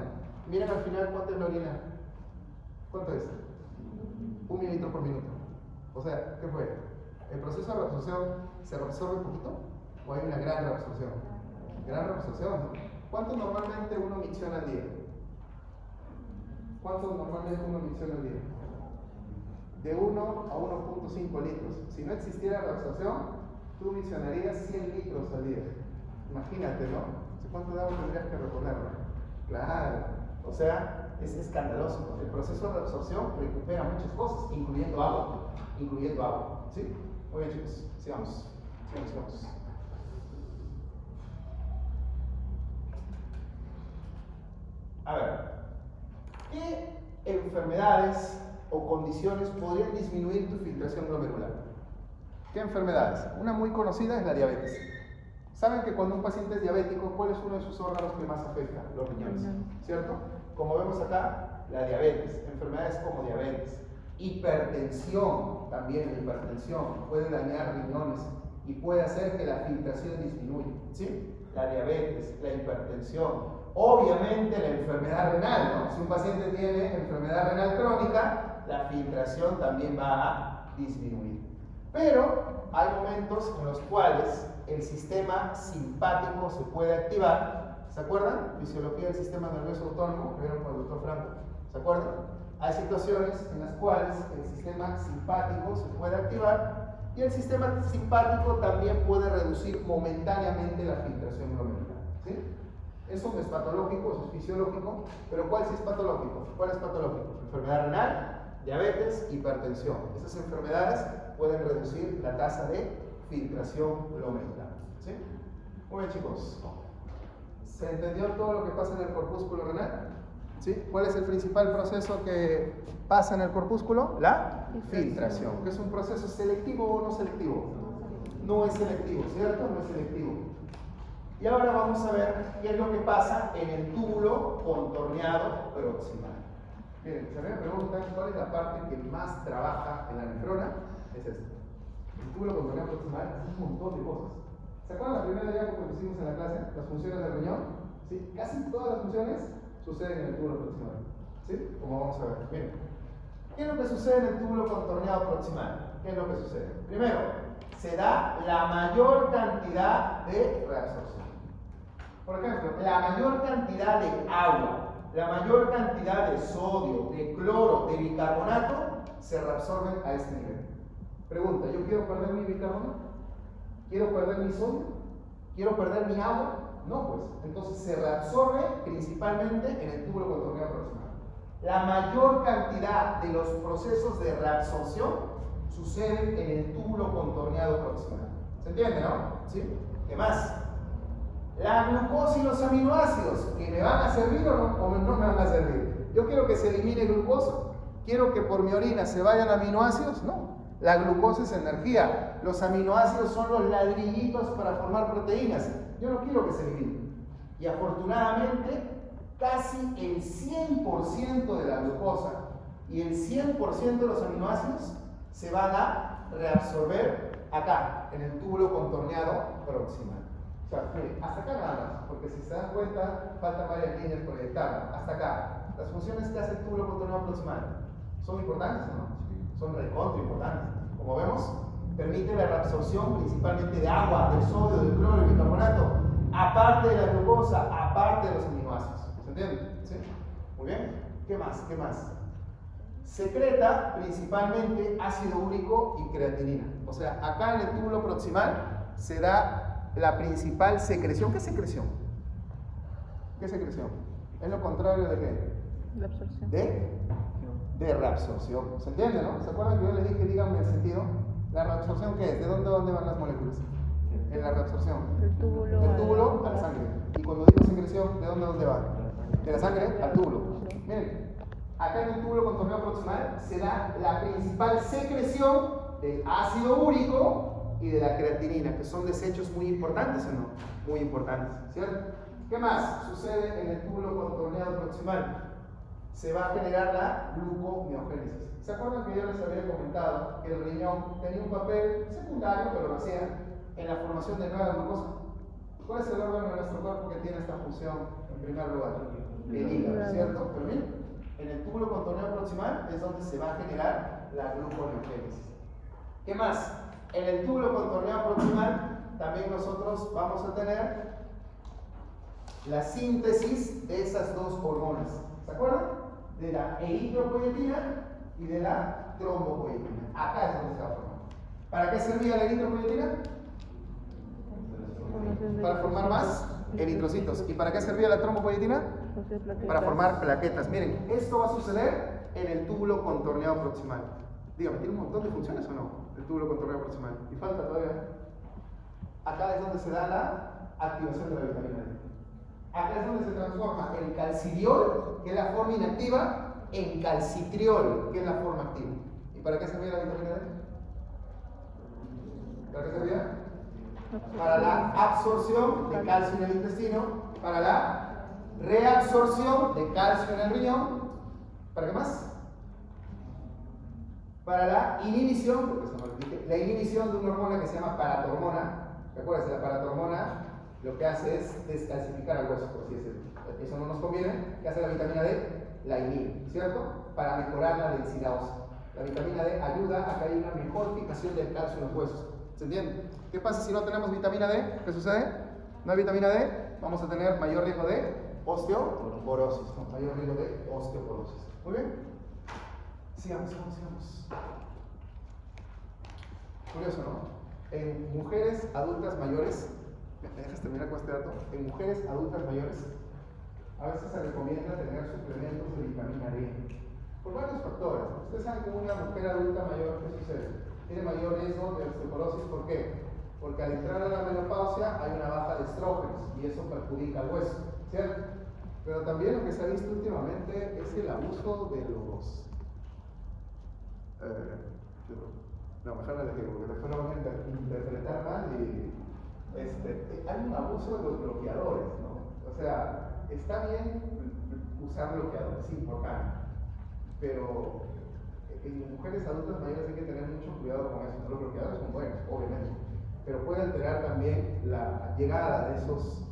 Speaker 1: Miren al final cuánto es la orina. ¿Cuánto es? 1 mililitro por minuto. O sea, ¿qué fue? ¿El proceso de reabsorción se reabsorbe un poquito? ¿O hay una gran reabsorción? Gran reabsorción, ¿no? ¿Cuánto normalmente uno micciona al día? De 1 a 1.5 litros. Si no existiera reabsorción, tú miccionarías 100 litros al día. Imagínate, ¿no? ¿Cuánto de agua tendrías que reponer? Claro. O sea, es escandaloso. El proceso de reabsorción recupera muchas cosas, incluyendo agua. ¿Sí? Muy bien, chicos. Sigamos. A ver, ¿qué enfermedades o condiciones podrían disminuir tu filtración glomerular? ¿Qué enfermedades? Una muy conocida es la diabetes. Saben que cuando un paciente es diabético, ¿cuál es uno de sus órganos que más afecta? Los riñones, ¿cierto? Como vemos acá, la diabetes, enfermedades como diabetes, hipertensión, también la hipertensión puede dañar riñones y puede hacer que la filtración disminuya, ¿sí? La diabetes, la hipertensión, obviamente la enfermedad renal, ¿no? Si un paciente tiene enfermedad renal crónica, la filtración también va a disminuir. Pero hay momentos en los cuales el sistema simpático se puede activar. ¿Se acuerdan? Fisiología del sistema nervioso autónomo, que vieron con el doctor Franco. ¿Se acuerdan? Hay situaciones en las cuales el sistema simpático se puede activar y el sistema simpático también puede reducir momentáneamente la filtración glomerular. ¿Sí? Eso no es patológico, eso es fisiológico, pero ¿cuál sí es patológico? ¿Cuál es patológico? Enfermedad renal, diabetes, hipertensión. Esas enfermedades pueden reducir la tasa de filtración glomerular. ¿Sí? Muy bien, chicos. ¿Se entendió todo lo que pasa en el corpúsculo renal? ¿Sí? ¿Cuál es el principal proceso que pasa en el corpúsculo? La filtración. ¿Es un proceso selectivo o no selectivo? No es selectivo, ¿cierto? No es selectivo. Y ahora vamos a ver qué es lo que pasa en el túbulo contorneado proximal. Miren, si me preguntan cuál es la parte que más trabaja en la nefrona, es esta. El túbulo contorneado proximal hace un montón de cosas. ¿Se acuerdan la primera diapositiva que hicimos en la clase? Las funciones del riñón. ¿Sí? Casi todas las funciones suceden en el túbulo proximal. ¿Sí? Como vamos a ver. Miren. ¿Qué es lo que sucede en el túbulo contorneado proximal? ¿Qué es lo que sucede? Primero, se da la mayor cantidad de reabsorción. Por ejemplo, la mayor cantidad de agua, la mayor cantidad de sodio, de cloro, de bicarbonato se reabsorben a este nivel. Pregunta, ¿yo quiero perder mi bicarbonato? ¿Quiero perder mi sodio? ¿Quiero perder mi agua? No, pues. Entonces se reabsorbe principalmente en el túbulo contorneado proximal. La mayor cantidad de los procesos de reabsorción suceden en el túbulo contorneado proximal. ¿Se entiende, no? ¿Sí? ¿Qué más? La glucosa y los aminoácidos, ¿que me van a servir o no me van a servir? Yo quiero que se elimine glucosa. ¿Quiero que por mi orina se vayan aminoácidos? No. La glucosa es energía. Los aminoácidos son los ladrillitos para formar proteínas. Yo no quiero que se eliminen. Y afortunadamente, casi el 100% de la glucosa y el 100% de los aminoácidos se van a reabsorber acá, en el túbulo contorneado proximal. O sea, mire, hasta acá nada más, porque si se dan cuenta, faltan varias líneas proyectadas. Hasta acá. Las funciones que hace el túbulo contorneado proximal son importantes o no? Son recontra importantes. Como vemos, permite la reabsorción principalmente de agua, del sodio, del cloro y del bicarbonato, aparte de la glucosa, aparte de los aminoácidos. ¿Se entiende? ¿Sí? Muy bien. ¿Qué más? ¿Qué más? Secreta principalmente ácido úrico y creatinina. O sea, acá en el túbulo proximal se da la principal secreción. ¿Qué secreción? ¿Qué secreción? Es lo contrario de qué?
Speaker 3: La absorción.
Speaker 1: De reabsorción. ¿Se entiende, no? ¿Se acuerdan que yo les dije, díganme el sentido? ¿La reabsorción qué es? ¿De dónde van las moléculas? En la reabsorción.
Speaker 3: Del túbulo
Speaker 1: a la sangre. Y cuando digo secreción, ¿de dónde va? De la sangre al túbulo. Miren, acá en el túbulo contorneado proximal se da la principal secreción del ácido úrico y de la creatinina, que son desechos muy importantes, ¿o no? Muy importantes, ¿cierto? ¿Qué más sucede en el túbulo contorneado proximal? Se va a generar la gluconeogénesis. ¿Se acuerdan que yo les había comentado que el riñón tenía un papel secundario, pero lo hacía en la formación de nueva glucosa? ¿Cuál es el órgano de nuestro cuerpo que tiene esta función en primer lugar? El hígado, ¿cierto? Pero bien, en el túbulo contorneado proximal es donde se va a generar la gluconeogénesis. ¿Qué más? En el túbulo contorneado proximal también nosotros vamos a tener la síntesis de esas dos hormonas. ¿Se acuerdan? De la eritropoyetina y de la trombopoyetina. Acá es donde se va a formar. ¿Para qué servía la eritropoyetina? Para formar más eritrocitos. ¿Y para qué servía la trombopoyetina? Para formar plaquetas. Miren, esto va a suceder en el túbulo contorneado proximal. Dígame, ¿tiene un montón de funciones o no? El túbulo contorneado proximal. Y falta todavía. Acá es donde se da la activación de la vitamina D. Acá es donde se transforma el calcidiol, que es la forma inactiva, en calcitriol, que es la forma activa. ¿Y para qué servía la vitamina D? ¿Para qué servía? Para la absorción de calcio en el intestino, para la reabsorción de calcio en el riñón. ¿Para qué más? Para la inhibición, porque se me olvidó, la inhibición de una hormona que se llama paratormona. ¿Recuerdas? La paratormona lo que hace es descalcificar al hueso, por así decirlo. Eso no nos conviene. ¿Qué hace la vitamina D? La inhibe, ¿cierto? Para mejorar la densidad ósea. La vitamina D ayuda a que haya una mejor fijación del calcio en los huesos. ¿Se entiende? ¿Qué pasa si no tenemos vitamina D? ¿Qué sucede? No hay vitamina D, vamos a tener mayor riesgo de osteoporosis. ¿No? Mayor riesgo de osteoporosis. Muy bien. Sigamos. Curioso, ¿no? En mujeres adultas mayores, ¿me dejas terminar con este dato? En mujeres adultas mayores, a veces se recomienda tener suplementos de vitamina D. Por varios factores. Ustedes saben que una mujer adulta mayor, ¿qué sucede? Tiene mayor riesgo de osteoporosis. ¿Por qué? Porque al entrar a la menopausia hay una baja de estrógenos y eso perjudica al hueso, ¿cierto? Pero también lo que se ha visto últimamente es el abuso de los... no, mejor no les digo, porque después lo van a interpretar mal y... hay un abuso de los bloqueadores, ¿no? O sea, está bien usar bloqueadores, es importante, pero en mujeres adultas mayores hay que tener mucho cuidado con eso. Los bloqueadores son buenos, obviamente, pero puede alterar también la llegada de esos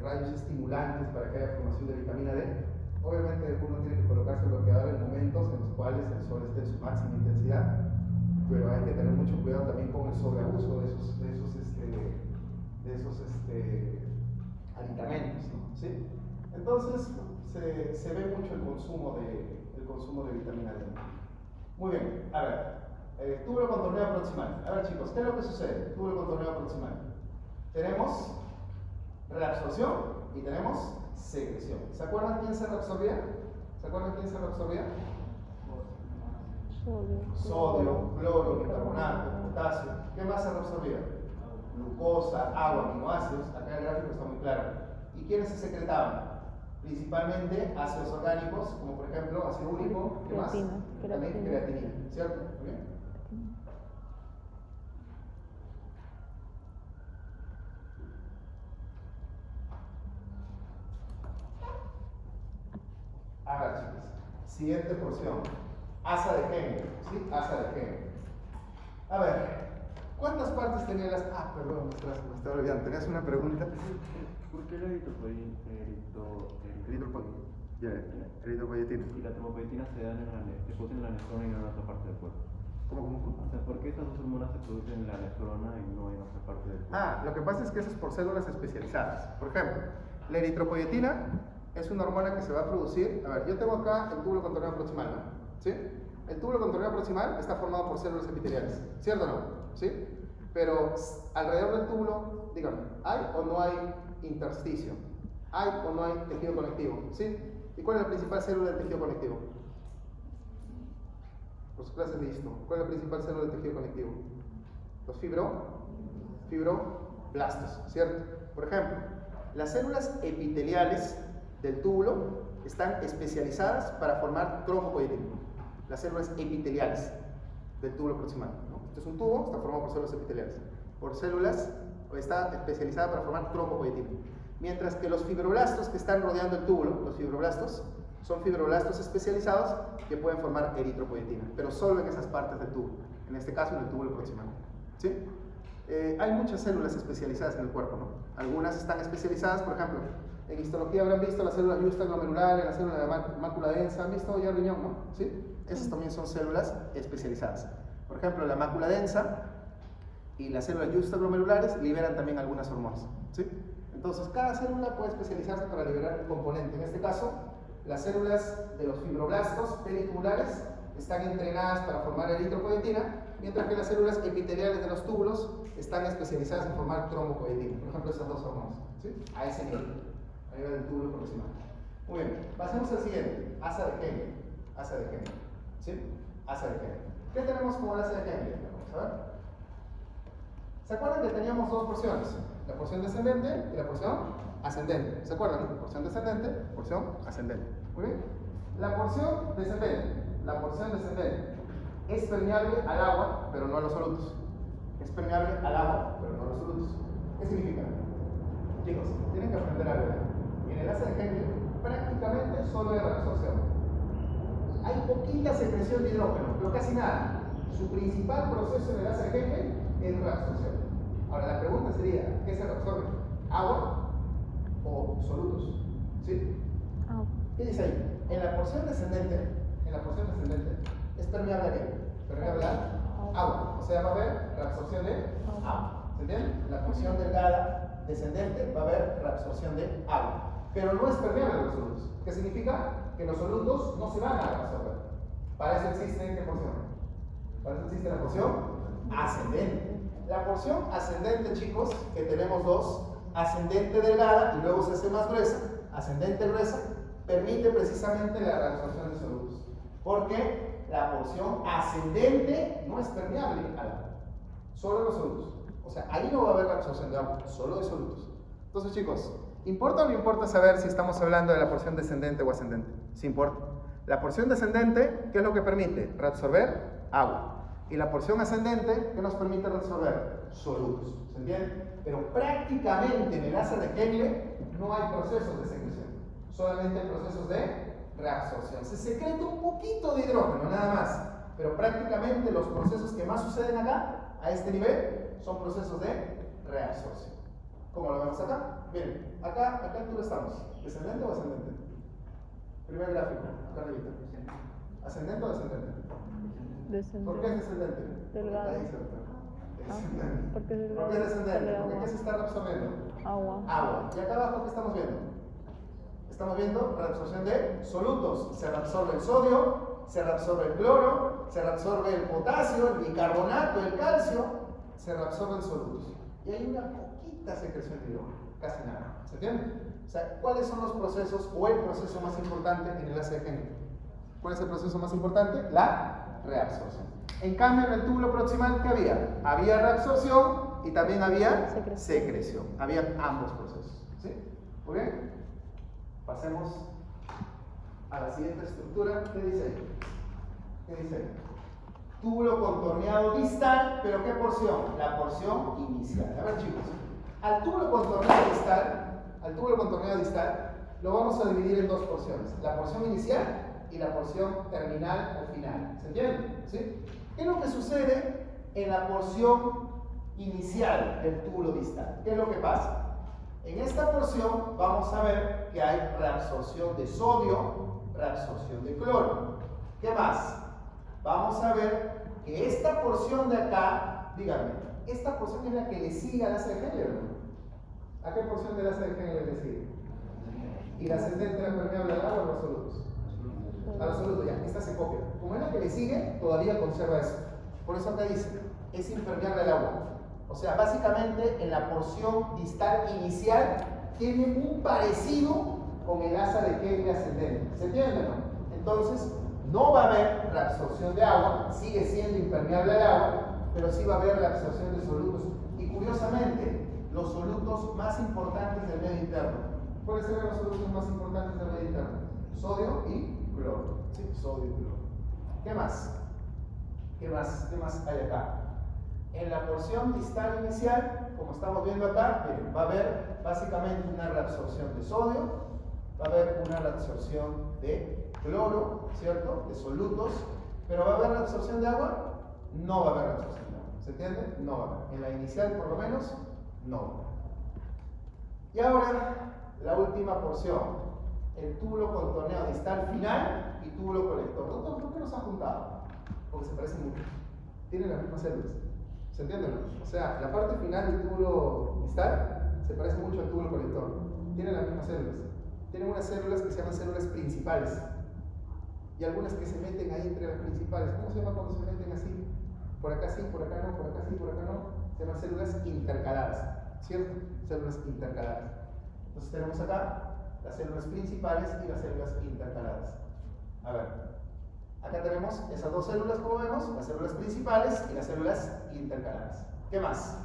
Speaker 1: rayos estimulantes para que haya formación de vitamina D. Obviamente uno tiene que colocarse el bloqueador en momentos en los cuales el sol esté en su máxima intensidad, pero hay que tener mucho cuidado también con el sobreabuso de esos aditamentos, ¿no? ¿Sí? Entonces se ve mucho el consumo de vitamina D. Muy bien, a ver, túbulo contorneado proximal. A ver, chicos, ¿qué es lo que sucede? Túbulo contorneado proximal. Tenemos reabsorción y tenemos secreción. ¿Se acuerdan quién se reabsorbía? Sodio, cloro, bicarbonato, potasio. ¿Qué más se reabsorbía? Glucosa, agua, aminoácidos. Acá el gráfico está muy claro. ¿Y quiénes se secretaban? Principalmente ácidos orgánicos, como por ejemplo ácido úrico. ¿Qué más? También creatinina, ¿cierto? Muy bien. A ver, chicos. Siguiente porción. Asa de Henle, ¿sí? Asa de Henle. A ver, ¿cuántas partes tenía las...? Ah, perdón, me estaba olvidando. ¿Tenías una pregunta?
Speaker 2: ¿Por qué la
Speaker 1: Eritropoyetina.
Speaker 2: y la tropopoyetina se dan se producen en la nefrona y no en otra parte del cuerpo?
Speaker 1: ¿Cómo?
Speaker 2: O sea, ¿por qué estas dos hormonas se producen en la nefrona y no en otra parte del cuerpo?
Speaker 1: Ah, lo que pasa es que eso es por células especializadas. Por ejemplo, la eritropoyetina es una hormona que se va a producir. A ver, yo tengo acá el túbulo contorneado proximal, ¿no? ¿Sí? El túbulo contorneado proximal está formado por células epiteliales, ¿cierto o no? ¿Sí? Pero alrededor del túbulo, dígame, ¿hay o no hay intersticio? ¿Hay o no hay tejido conectivo? ¿Sí? ¿Y cuál es la principal célula del tejido conectivo? Por sus clases de histo. ¿Cuál es la principal célula del tejido conectivo? Los fibroblastos, ¿cierto? Por ejemplo, las células epiteliales del túbulo están especializadas para formar trombopoietina. Las células epiteliales del túbulo proximal, ¿no? Este es un tubo, está formado por células epiteliales. Por células, está especializada para formar trombopoietina. Mientras que los fibroblastos que están rodeando el túbulo, los fibroblastos, son fibroblastos especializados que pueden formar eritropoietina, pero solo en esas partes del tubo, en este caso en el túbulo proximal. ¿Sí? Hay muchas células especializadas en el cuerpo, ¿no? Algunas están especializadas, por ejemplo, en histología habrán visto las células justaglomerulares, las células de la mácula densa, han visto ya riñón, ¿no? ¿Sí? Esas también son células especializadas. Por ejemplo, la mácula densa y las células justaglomerulares liberan también algunas hormonas, ¿sí? Entonces, cada célula puede especializarse para liberar un componente. En este caso, las células de los fibroblastos peritubulares están entrenadas para formar eritropoietina, mientras que las células epiteliales de los túbulos están especializadas en formar trombopoietina. Por ejemplo, esas dos hormonas, ¿sí? A ese nivel, a nivel del túbulo proximal. Muy bien, pasemos al siguiente, asa de Henle. Asa de Henle, ¿sí? Asa de Henle. ¿Qué tenemos como asa de Henle? Vamos a ver. ¿Se acuerdan que teníamos dos porciones? La porción descendente y la porción ascendente. ¿Se acuerdan? Porción descendente, porción ascendente. Muy bien. La porción descendente es permeable al agua, pero no a los solutos. Es permeable al agua, pero no a los solutos. ¿Qué significa? Chicos, tienen que aprender algo. En el asa de Henle prácticamente solo hay reabsorción. Hay poquita secreción de hidrógeno, pero casi nada. Su principal proceso en el asa de Henle es reabsorción. Ahora la pregunta sería, ¿qué se reabsorbe? ¿Agua o solutos? ¿Sí? ¿Qué dice ahí? En la porción descendente es permeable a qué? Permeable al agua. O sea, va a haber reabsorción de agua. ¿Se entiende? En la porción delgada descendente va a haber reabsorción de agua. Pero no es permeable a los solutos. ¿Qué significa? Que los solutos no se van a reabsorber. Para eso existe ¿qué porción? Para eso existe la porción ascendente. La porción ascendente, chicos, que tenemos dos, ascendente delgada y luego se hace más gruesa, ascendente gruesa, permite precisamente la reabsorción de solutos. Porque la porción ascendente no es permeable al agua, solo los solutos. O sea, ahí no va a haber reabsorción de agua, solo de solutos. Entonces, chicos, ¿importa o no importa saber si estamos hablando de la porción descendente o ascendente? Sí importa. La porción descendente, ¿qué es lo que permite? Reabsorber agua. Y la porción ascendente, ¿qué nos permite reabsorber? Solutos. ¿Se entiende? Pero prácticamente en el asa de Henle no hay procesos de secreción. Solamente hay procesos de reabsorción. Se secreta un poquito de hidrógeno, nada más. Pero prácticamente los procesos que más suceden acá, a este nivel, son procesos de reabsorción. ¿Cómo lo vemos acá? Miren, acá altura estamos. ¿Descendente o ascendente? Primer gráfico, acá arriba. ¿Ascendente o descendente?
Speaker 3: Descendente.
Speaker 1: ¿Por qué es descendente?
Speaker 3: Delgado.
Speaker 1: Ahí se descendente.
Speaker 3: Porque es delgado.
Speaker 1: ¿Por qué es descendente?
Speaker 3: Sale
Speaker 1: ¿Por qué se está reabsorbiendo?
Speaker 3: Agua.
Speaker 1: Agua. ¿Y acá abajo qué estamos viendo? Estamos viendo reabsorción de solutos. Se reabsorbe el sodio, se reabsorbe el cloro, se reabsorbe el potasio, el bicarbonato, el calcio, se reabsorben solutos. Y hay una poquita secreción de hidrógeno, casi nada. ¿Se entiende? O sea, ¿cuáles son los procesos o el proceso más importante en el asa de Henle? ¿Cuál es el proceso más importante? La reabsorción. En cambio, en el túbulo proximal, ¿qué había? Había reabsorción y también había secreción. Había ambos procesos. ¿Sí? Muy bien. Pasemos a la siguiente estructura. ¿Qué dice ahí? ¿Qué dice ahí? Túbulo contorneado distal, ¿pero qué porción? La porción inicial. A ver, chicos. Al túbulo contorneado distal, lo vamos a dividir en dos porciones. La porción inicial y la porción terminal o final. ¿Se entiende? ¿Sí? ¿Qué es lo que sucede en la porción inicial del túbulo distal. ¿Qué es lo que pasa? En esta porción vamos a ver que hay reabsorción de sodio, reabsorción de cloro. ¿Qué más? Vamos a ver que esta porción de acá, díganme, esta porción es la que le sigue al asa de Henle, ¿no? ¿A qué porción del asa de Henle le sigue? ¿Y la ascendente era permeable al agua o a los solutos? A los solutos, ya, esta se copia. Como es la que le sigue, todavía conserva eso. Por eso acá dice, es impermeable al agua. O sea, básicamente en la porción distal inicial tiene un parecido con el asa de Henle ascendente. ¿Se entiende, no? Entonces, no va a haber reabsorción de agua, sigue siendo impermeable al agua, pero sí va a haber reabsorción de solutos. Y curiosamente, los solutos más importantes del medio interno. ¿Cuáles serán los solutos más importantes del medio interno? Sodio y cloro. Sí, sodio y cloro. ¿Qué más? ¿Qué más hay acá? En la porción distal inicial, como estamos viendo acá, va a haber básicamente una reabsorción de sodio, va a haber una reabsorción de cloro, ¿cierto? De solutos, pero ¿va a haber reabsorción de agua? No va a haber reabsorción de agua. ¿Se entiende? No va a haber. En la inicial, por lo menos, no va a haber. Y ahora, la última porción, el túbulo contorneado distal final y túbulo colector. Doctor, ¿por qué los ha juntado? Porque se parecen mucho. Tienen las mismas células. ¿Se entiende? O sea, la parte final del túbulo distal se parece mucho al túbulo colector. Tienen las mismas células. Tienen unas células que se llaman células principales. Y algunas que se meten ahí entre las principales. ¿Cómo se llama cuando se meten así? Por acá sí, por acá no, por acá sí, por acá no. Se llaman células intercaladas. ¿Cierto? Células intercaladas. Entonces tenemos acá las células principales y las células intercaladas. A ver, acá tenemos esas dos células, como vemos, las células principales y las células intercaladas. ¿Qué más?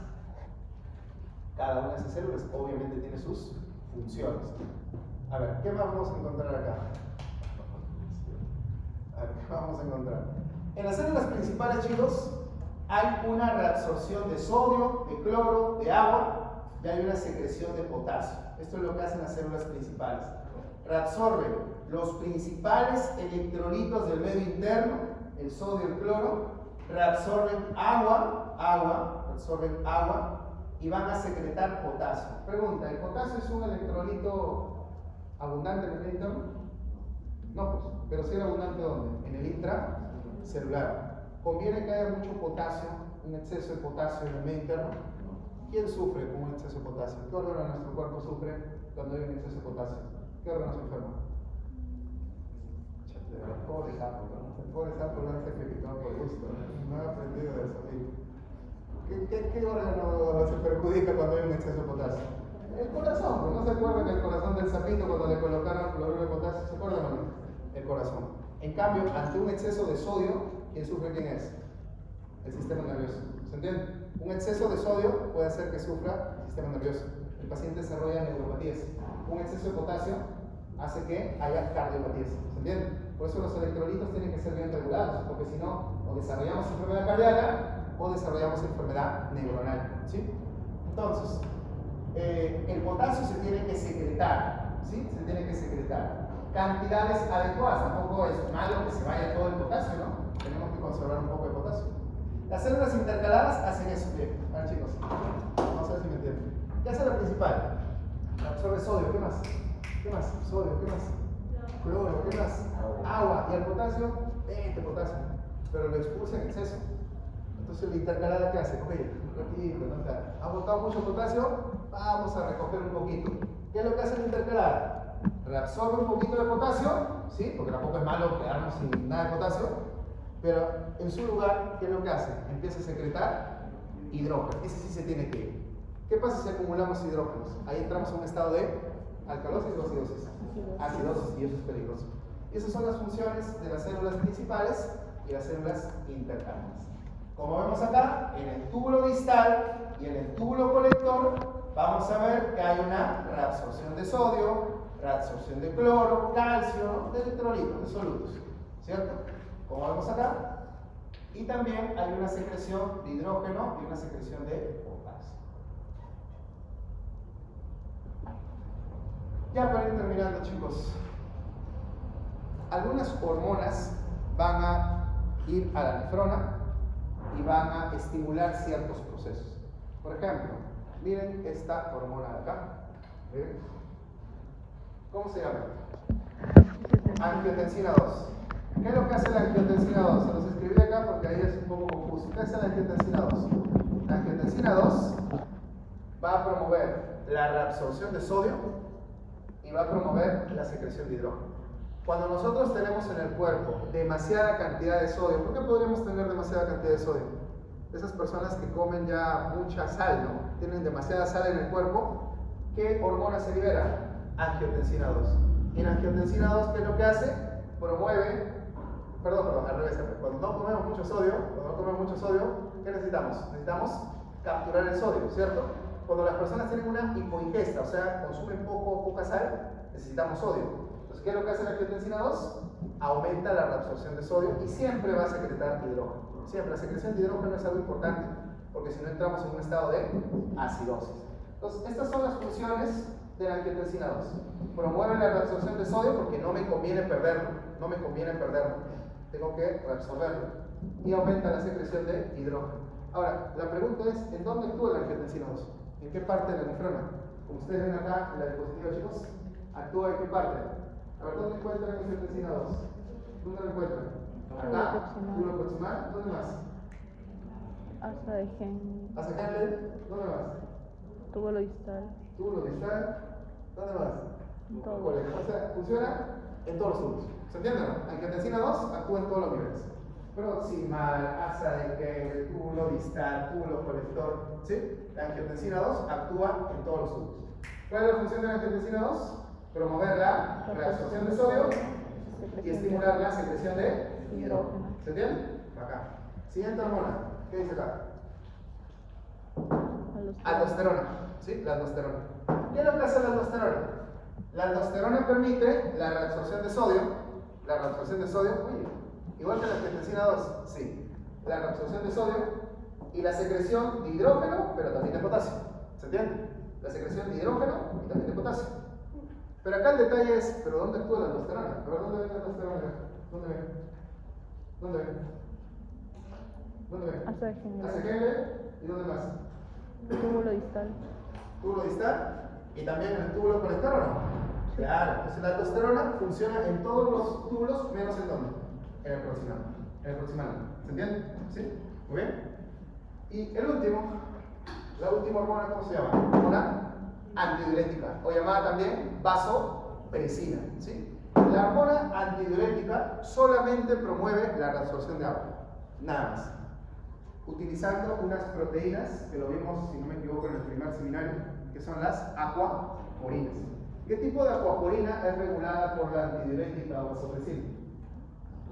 Speaker 1: Cada una de esas células obviamente tiene sus funciones. A ver, ¿qué más vamos a encontrar acá? A ver, ¿qué vamos a encontrar? En las células principales, chicos, hay una reabsorción de sodio, de cloro, de agua, y hay una secreción de potasio. Esto es lo que hacen las células principales. Reabsorben los principales electrolitos del medio interno, el sodio y el cloro, reabsorben absorben agua y van a secretar potasio. Pregunta, ¿el potasio es un electrolito abundante en el medio interno? No, pues, pero sí era abundante ¿dónde? En el intracelular. ¿Conviene que haya mucho potasio, un exceso de potasio en el medio interno? ¿Quién sufre con un exceso de potasio? ¿Qué órgano de nuestro cuerpo sufre cuando hay un exceso de potasio? ¿Qué órgano se enferma? Pobre sapo, ¿no? El pobre sapo lo han sacrificado por gusto, no ha aprendido de eso. ¿Qué órgano se perjudica cuando hay un exceso de potasio? El corazón, pues no se acuerdan del corazón del sapito cuando le colocaron cloruro de potasio, ¿se acuerdan o no? El corazón. En cambio, ante un exceso de sodio, ¿quién sufre? ¿Quién es? El sistema nervioso. ¿Se entiende? Un exceso de sodio puede hacer que sufra el sistema nervioso. El paciente desarrolla neuropatías. Un exceso de potasio hace que haya cardiopatías. ¿Se entiende? Por eso los electrolitos tienen que ser bien regulados, porque si no, o desarrollamos enfermedad cardíaca o desarrollamos enfermedad neuronal. ¿Sí? Entonces, el potasio se tiene que secretar. ¿Sí? Se tiene que secretar. Cantidades adecuadas. Tampoco es malo que se vaya todo el potasio, ¿no? Tenemos que conservar un poco de potasio. Las células intercaladas hacen eso. Bien, a ver chicos, vamos a ver si me entienden. ¿Qué hace la principal? Absorbe sodio, ¿qué más? ¿Qué más? Sodio, ¿qué más? Cloro, ¿qué más? Agua. Y el potasio, potasio. Pero lo expulsa en exceso. Entonces la intercalada, ¿qué hace? Oye, un ratito, ¿no? O sea, ha botado mucho potasio, vamos a recoger un poquito. ¿Qué es lo que hace la intercalada? Reabsorbe un poquito de potasio, ¿sí? Porque tampoco es malo quedarnos sin nada de potasio. Pero en su lugar, ¿qué es lo que hace? Empieza a secretar hidrógeno. Ese sí se tiene que ir. ¿Qué pasa si acumulamos hidrógenos? Ahí entramos en un estado de alcalosis o acidosis. Acidosis, y eso es peligroso. Y esas son las funciones de las células principales y las células intercaladas. Como vemos acá, en el túbulo distal y en el túbulo colector, vamos a ver que hay una reabsorción de sodio, reabsorción de cloro, calcio, de electrolitos, de solutos. ¿Cierto? Como vemos acá, y también hay una secreción de hidrógeno y una secreción de potasio. Ya para ir terminando, chicos, algunas hormonas van a ir a la nefrona, y van a estimular ciertos procesos. Por ejemplo, miren esta hormona de acá. Miren. ¿Cómo se llama? Angiotensina 2. ¿Qué es lo que hace la angiotensina 2? Se los escribí acá porque ahí es un poco confuso. ¿Qué hace la angiotensina 2? La angiotensina 2 va a promover la reabsorción de sodio y va a promover la secreción de hidrógeno. Cuando nosotros tenemos en el cuerpo demasiada cantidad de sodio, ¿por qué podríamos tener demasiada cantidad de sodio? Esas personas que comen ya mucha sal, ¿no? Tienen demasiada sal en el cuerpo, ¿qué hormona se libera? Angiotensina 2. Y la angiotensina 2, ¿qué es lo que hace? Promueve, al revés, cuando no comemos mucho sodio, ¿qué necesitamos? Necesitamos capturar el sodio, ¿cierto? Cuando las personas tienen una hipoingesta, o sea, consumen poca sal, necesitamos sodio. Entonces, ¿qué es lo que hace la angiotensina 2? Aumenta la reabsorción de sodio y siempre va a secretar hidrógeno. Siempre, la secreción de hidrógeno es algo importante, porque si no entramos en un estado de acidosis. Entonces, estas son las funciones de la angiotensina 2. Promueve la reabsorción de sodio porque no me conviene perderlo, tengo que reabsorberlo. Y aumenta la secreción de hidrógeno. Ahora, la pregunta es, ¿en dónde actúa la angiotensina 2? ¿En qué parte de la nefrona? Como ustedes ven acá en la diapositiva, chicos, ¿actúa en qué parte? A ver, ¿dónde encuentran la angiotensina 2? ¿Dónde la encuentran? Acá, túbulo proximal, ¿dónde más?
Speaker 3: Asa de Henle.
Speaker 1: ¿Asa de Henle? ¿Dónde más?
Speaker 3: Túbulo distal.
Speaker 1: Túbulo distal, ¿dónde más?
Speaker 3: En todo.
Speaker 1: O sea, funciona en todos los túbulos. ¿Se entiende? ¿No? Angiotensina 2 actúa en todos los niveles. Proximal, asa de Henle, túbulo distal, túbulo colector, ¿sí? La angiotensina 2 actúa en todos los túbulos. ¿Cuál es la función de la angiotensina 2? Promover la reabsorción de sodio y estimular la secreción de hidrógeno. ¿Se entiende? Acá. Siguiente hormona. ¿Qué dice acá? Aldosterona. ¿Sí? La aldosterona. ¿Qué es lo que hace la aldosterona? La aldosterona permite la reabsorción de sodio. La reabsorción de sodio, igual que la angiotensina 2, sí. La reabsorción de sodio y la secreción de hidrógeno, pero también de potasio. ¿Se entiende? La secreción de hidrógeno y también de potasio. Pero acá el detalle es, ¿pero dónde actúa la aldosterona? A ver, ¿dónde ven la aldosterona? ¿Dónde ven? ¿Dónde ven? ¿Dónde ven?
Speaker 3: Asa de Henle.
Speaker 1: Asa de Henle. ¿Y dónde más?
Speaker 3: Túbulo distal.
Speaker 1: Túbulo distal y también en el túbulo conector, ¿o no? Claro, entonces la aldosterona funciona en todos los túbulos, menos en dónde? En el proximal. En el proximal. ¿Se entiende? ¿Sí? Muy bien. Y el último, la última hormona, ¿cómo se llama? Hormona antidiurética, o llamada también vasopresina, ¿sí? La hormona antidiurética solamente promueve la reabsorción de agua, nada más, utilizando unas proteínas que lo vimos, si no me equivoco, en el primer seminario, que son las aquaporinas. ¿Qué tipo de aquaporina es regulada por la antidiurética o vasopresina?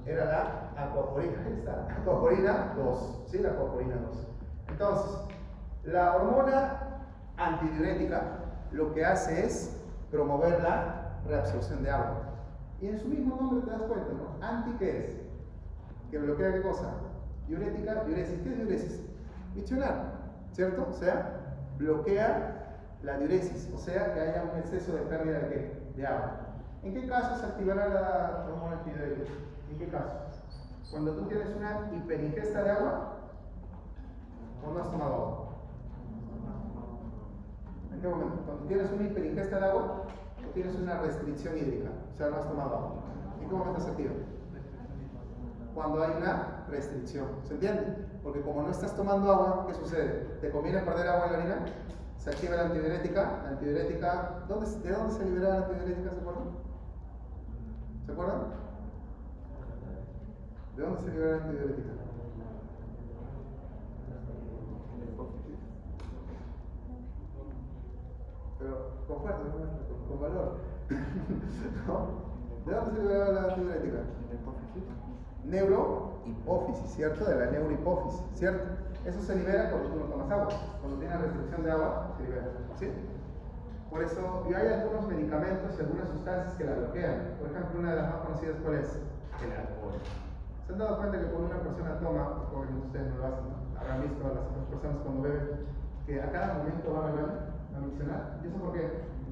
Speaker 1: Era la aquaporina, ahí está, aquaporina 2, ¿sí? La aquaporina 2. Entonces, la hormona antidiurética lo que hace es promover la reabsorción de agua. Y en su mismo nombre te das cuenta, ¿no? ¿Anti qué es? ¿Que bloquea qué cosa? Diurética, diuresis. ¿Qué es diuresis? Miccionar, ¿cierto? O sea, bloquea la diuresis, o sea, que haya un exceso de pérdida de ¿qué? De agua. ¿En qué casos se activará la hormona antidiurética? ¿En qué casos? Cuando tú tienes una hiperingesta de agua o no has tomado agua. ¿En qué momento? Cuando tienes una hiperingesta de agua o tienes una restricción hídrica, o sea, no has tomado agua. ¿En qué momento se activa? Cuando hay una restricción. ¿Se entiende? Porque como no estás tomando agua, ¿qué sucede? ¿Te conviene perder agua en la orina? Se activa la antidiurética. La antidiurética, ¿de dónde se libera la antidiurética? ¿Se acuerdan? ¿Se acuerdan? ¿De dónde se libera la antidiurética? Pero con fuerza, con valor. ¿No? ¿De dónde se libera la antidiurética? Neurohipófisis, ¿cierto? De la neurohipófisis, ¿cierto? Eso se libera cuando tú no tomas agua. Cuando tienes restricción de agua, se libera, ¿sí? Por eso, y hay algunos medicamentos y algunas sustancias que la bloquean. Por ejemplo, una de las más conocidas, ¿cuál es? El alcohol. ¿Se han dado cuenta que cuando una persona toma, obviamente ustedes no lo hacen, ¿no? Habrán visto a las otras personas cuando beben, que a cada momento van al baño a miccionar? ¿Y eso por qué?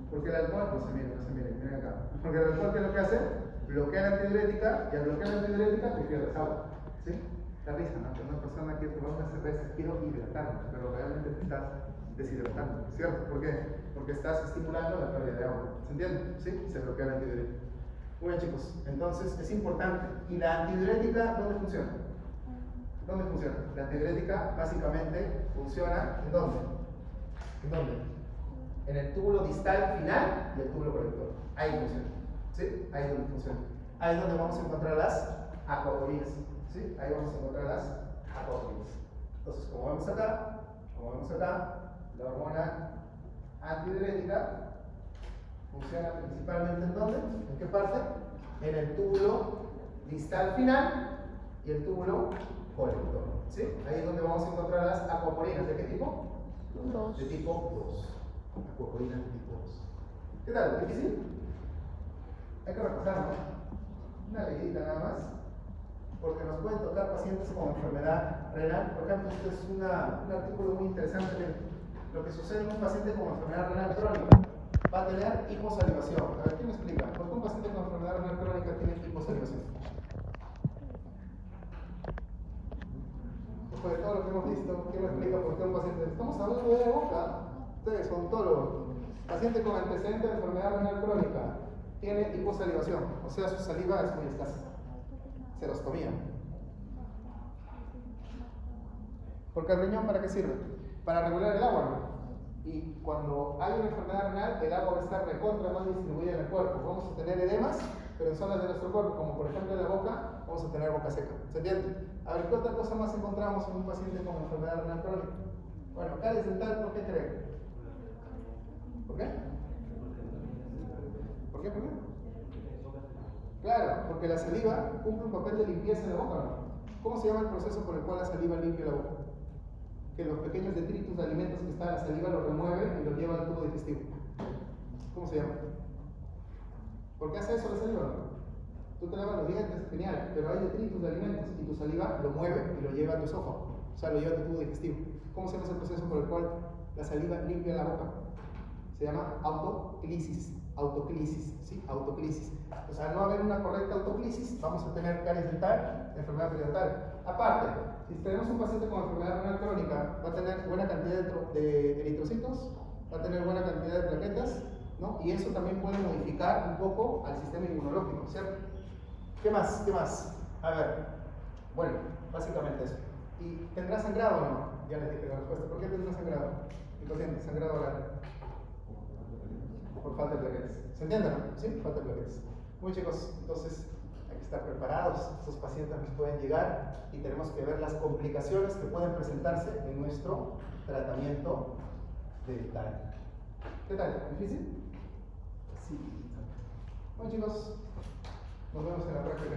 Speaker 1: Porque el alcohol, no se miren acá. Porque el alcohol, ¿qué es lo que hace? Bloquea la antidiurética, y al bloquear la antidiurética te pierdes agua, ¿sí? Da risa, ¿no? Que una persona que toma una cerveza, quiero hidratarme, pero realmente te estás deshidratando, ¿cierto? ¿Por qué? Porque estás estimulando la pérdida de agua. ¿Se entiende? ¿Sí? Se bloquea la antidiurética. Muy bien, chicos. Entonces, es importante. ¿Y la antidiurética dónde funciona? ¿Dónde funciona? La antidiurética básicamente funciona ¿en dónde? ¿En dónde? En el túbulo distal final y el túbulo colector. Ahí funciona. ¿Sí? Ahí es donde funciona. Ahí es donde vamos a encontrar las acuaporinas. ¿Sí? Ahí vamos a encontrar las acuaporinas. Entonces, como vemos acá, la hormona antidiurética funciona principalmente ¿en dónde? ¿En qué parte? En el túbulo distal final y el túbulo colector. ¿Sí? Ahí es donde vamos a encontrar las acuaporinas. ¿De qué tipo?
Speaker 3: 2.
Speaker 1: De tipo 2. Acuaporinas de tipo 2. ¿Qué tal? ¿Difícil? Hay que repasarlo. Una leidita nada más. Porque nos pueden tocar pacientes con enfermedad renal. Por ejemplo, este es un artículo muy interesante. Lo que sucede en un paciente con enfermedad renal crónica va a tener hiposalivación. A ver, ¿quién me explica? ¿Por qué un paciente con enfermedad renal crónica tiene hiposalivación? Después de todo lo que hemos visto, ¿quién me explica por qué un paciente? Estamos hablando de la boca. Ustedes son odontólogos. Paciente con antecedente de enfermedad renal crónica tiene hiposalivación, o sea, su saliva es muy escasa. Serostomía. Porque el riñón, ¿para qué sirve? Para regular el agua, ¿no? Y cuando hay una enfermedad renal, el agua va a estar recontra mal distribuida en el cuerpo. Vamos a tener edemas, pero en zonas de nuestro cuerpo, como por ejemplo en la boca, vamos a tener boca seca. ¿Se entiende? A ver, ¿qué otra cosa más encontramos en un paciente con enfermedad renal crónica? Bueno, caries dental, ¿por qué creen? ¿Por qué? ¿Por qué? Claro, porque la saliva cumple un papel de limpieza en la boca, ¿no? ¿Cómo se llama el proceso por el cual la saliva limpia la boca? Que los pequeños detritus de alimentos que está en la saliva los remueve y los lleva al tubo digestivo. ¿Cómo se llama? ¿Por qué hace eso la saliva? Tú te lavas los dientes, genial, pero hay detritus de alimentos y tu saliva lo mueve y lo lleva a tu esófago, o sea, lo lleva a tu tubo digestivo. ¿Cómo se llama ese proceso por el cual la saliva limpia la boca? Se llama autoclisis. Autoclisis, ¿sí? Autoclisis. O sea, al no haber una correcta autoclisis, vamos a tener caries dental, enfermedad periodontal. Aparte, si tenemos un paciente con enfermedad renal crónica, va a tener buena cantidad de eritrocitos, va a tener buena cantidad de plaquetas, ¿no? Y eso también puede modificar un poco al sistema inmunológico, ¿cierto? ¿Qué más? ¿Qué más? A ver, bueno, básicamente eso. ¿Y tendrá sangrado o no? Ya les dije la respuesta. ¿Por qué tendrá sangrado? El paciente, sangrado oral. Por falta de plaquetas. ¿Se entiende, no? Sí, falta de plaquetas. Muy chicos, entonces hay que estar preparados. Estos pacientes nos pueden llegar y tenemos que ver las complicaciones que pueden presentarse en nuestro tratamiento dental. ¿Qué tal? ¿Difícil? Sí. Bueno chicos, nos vemos en la práctica.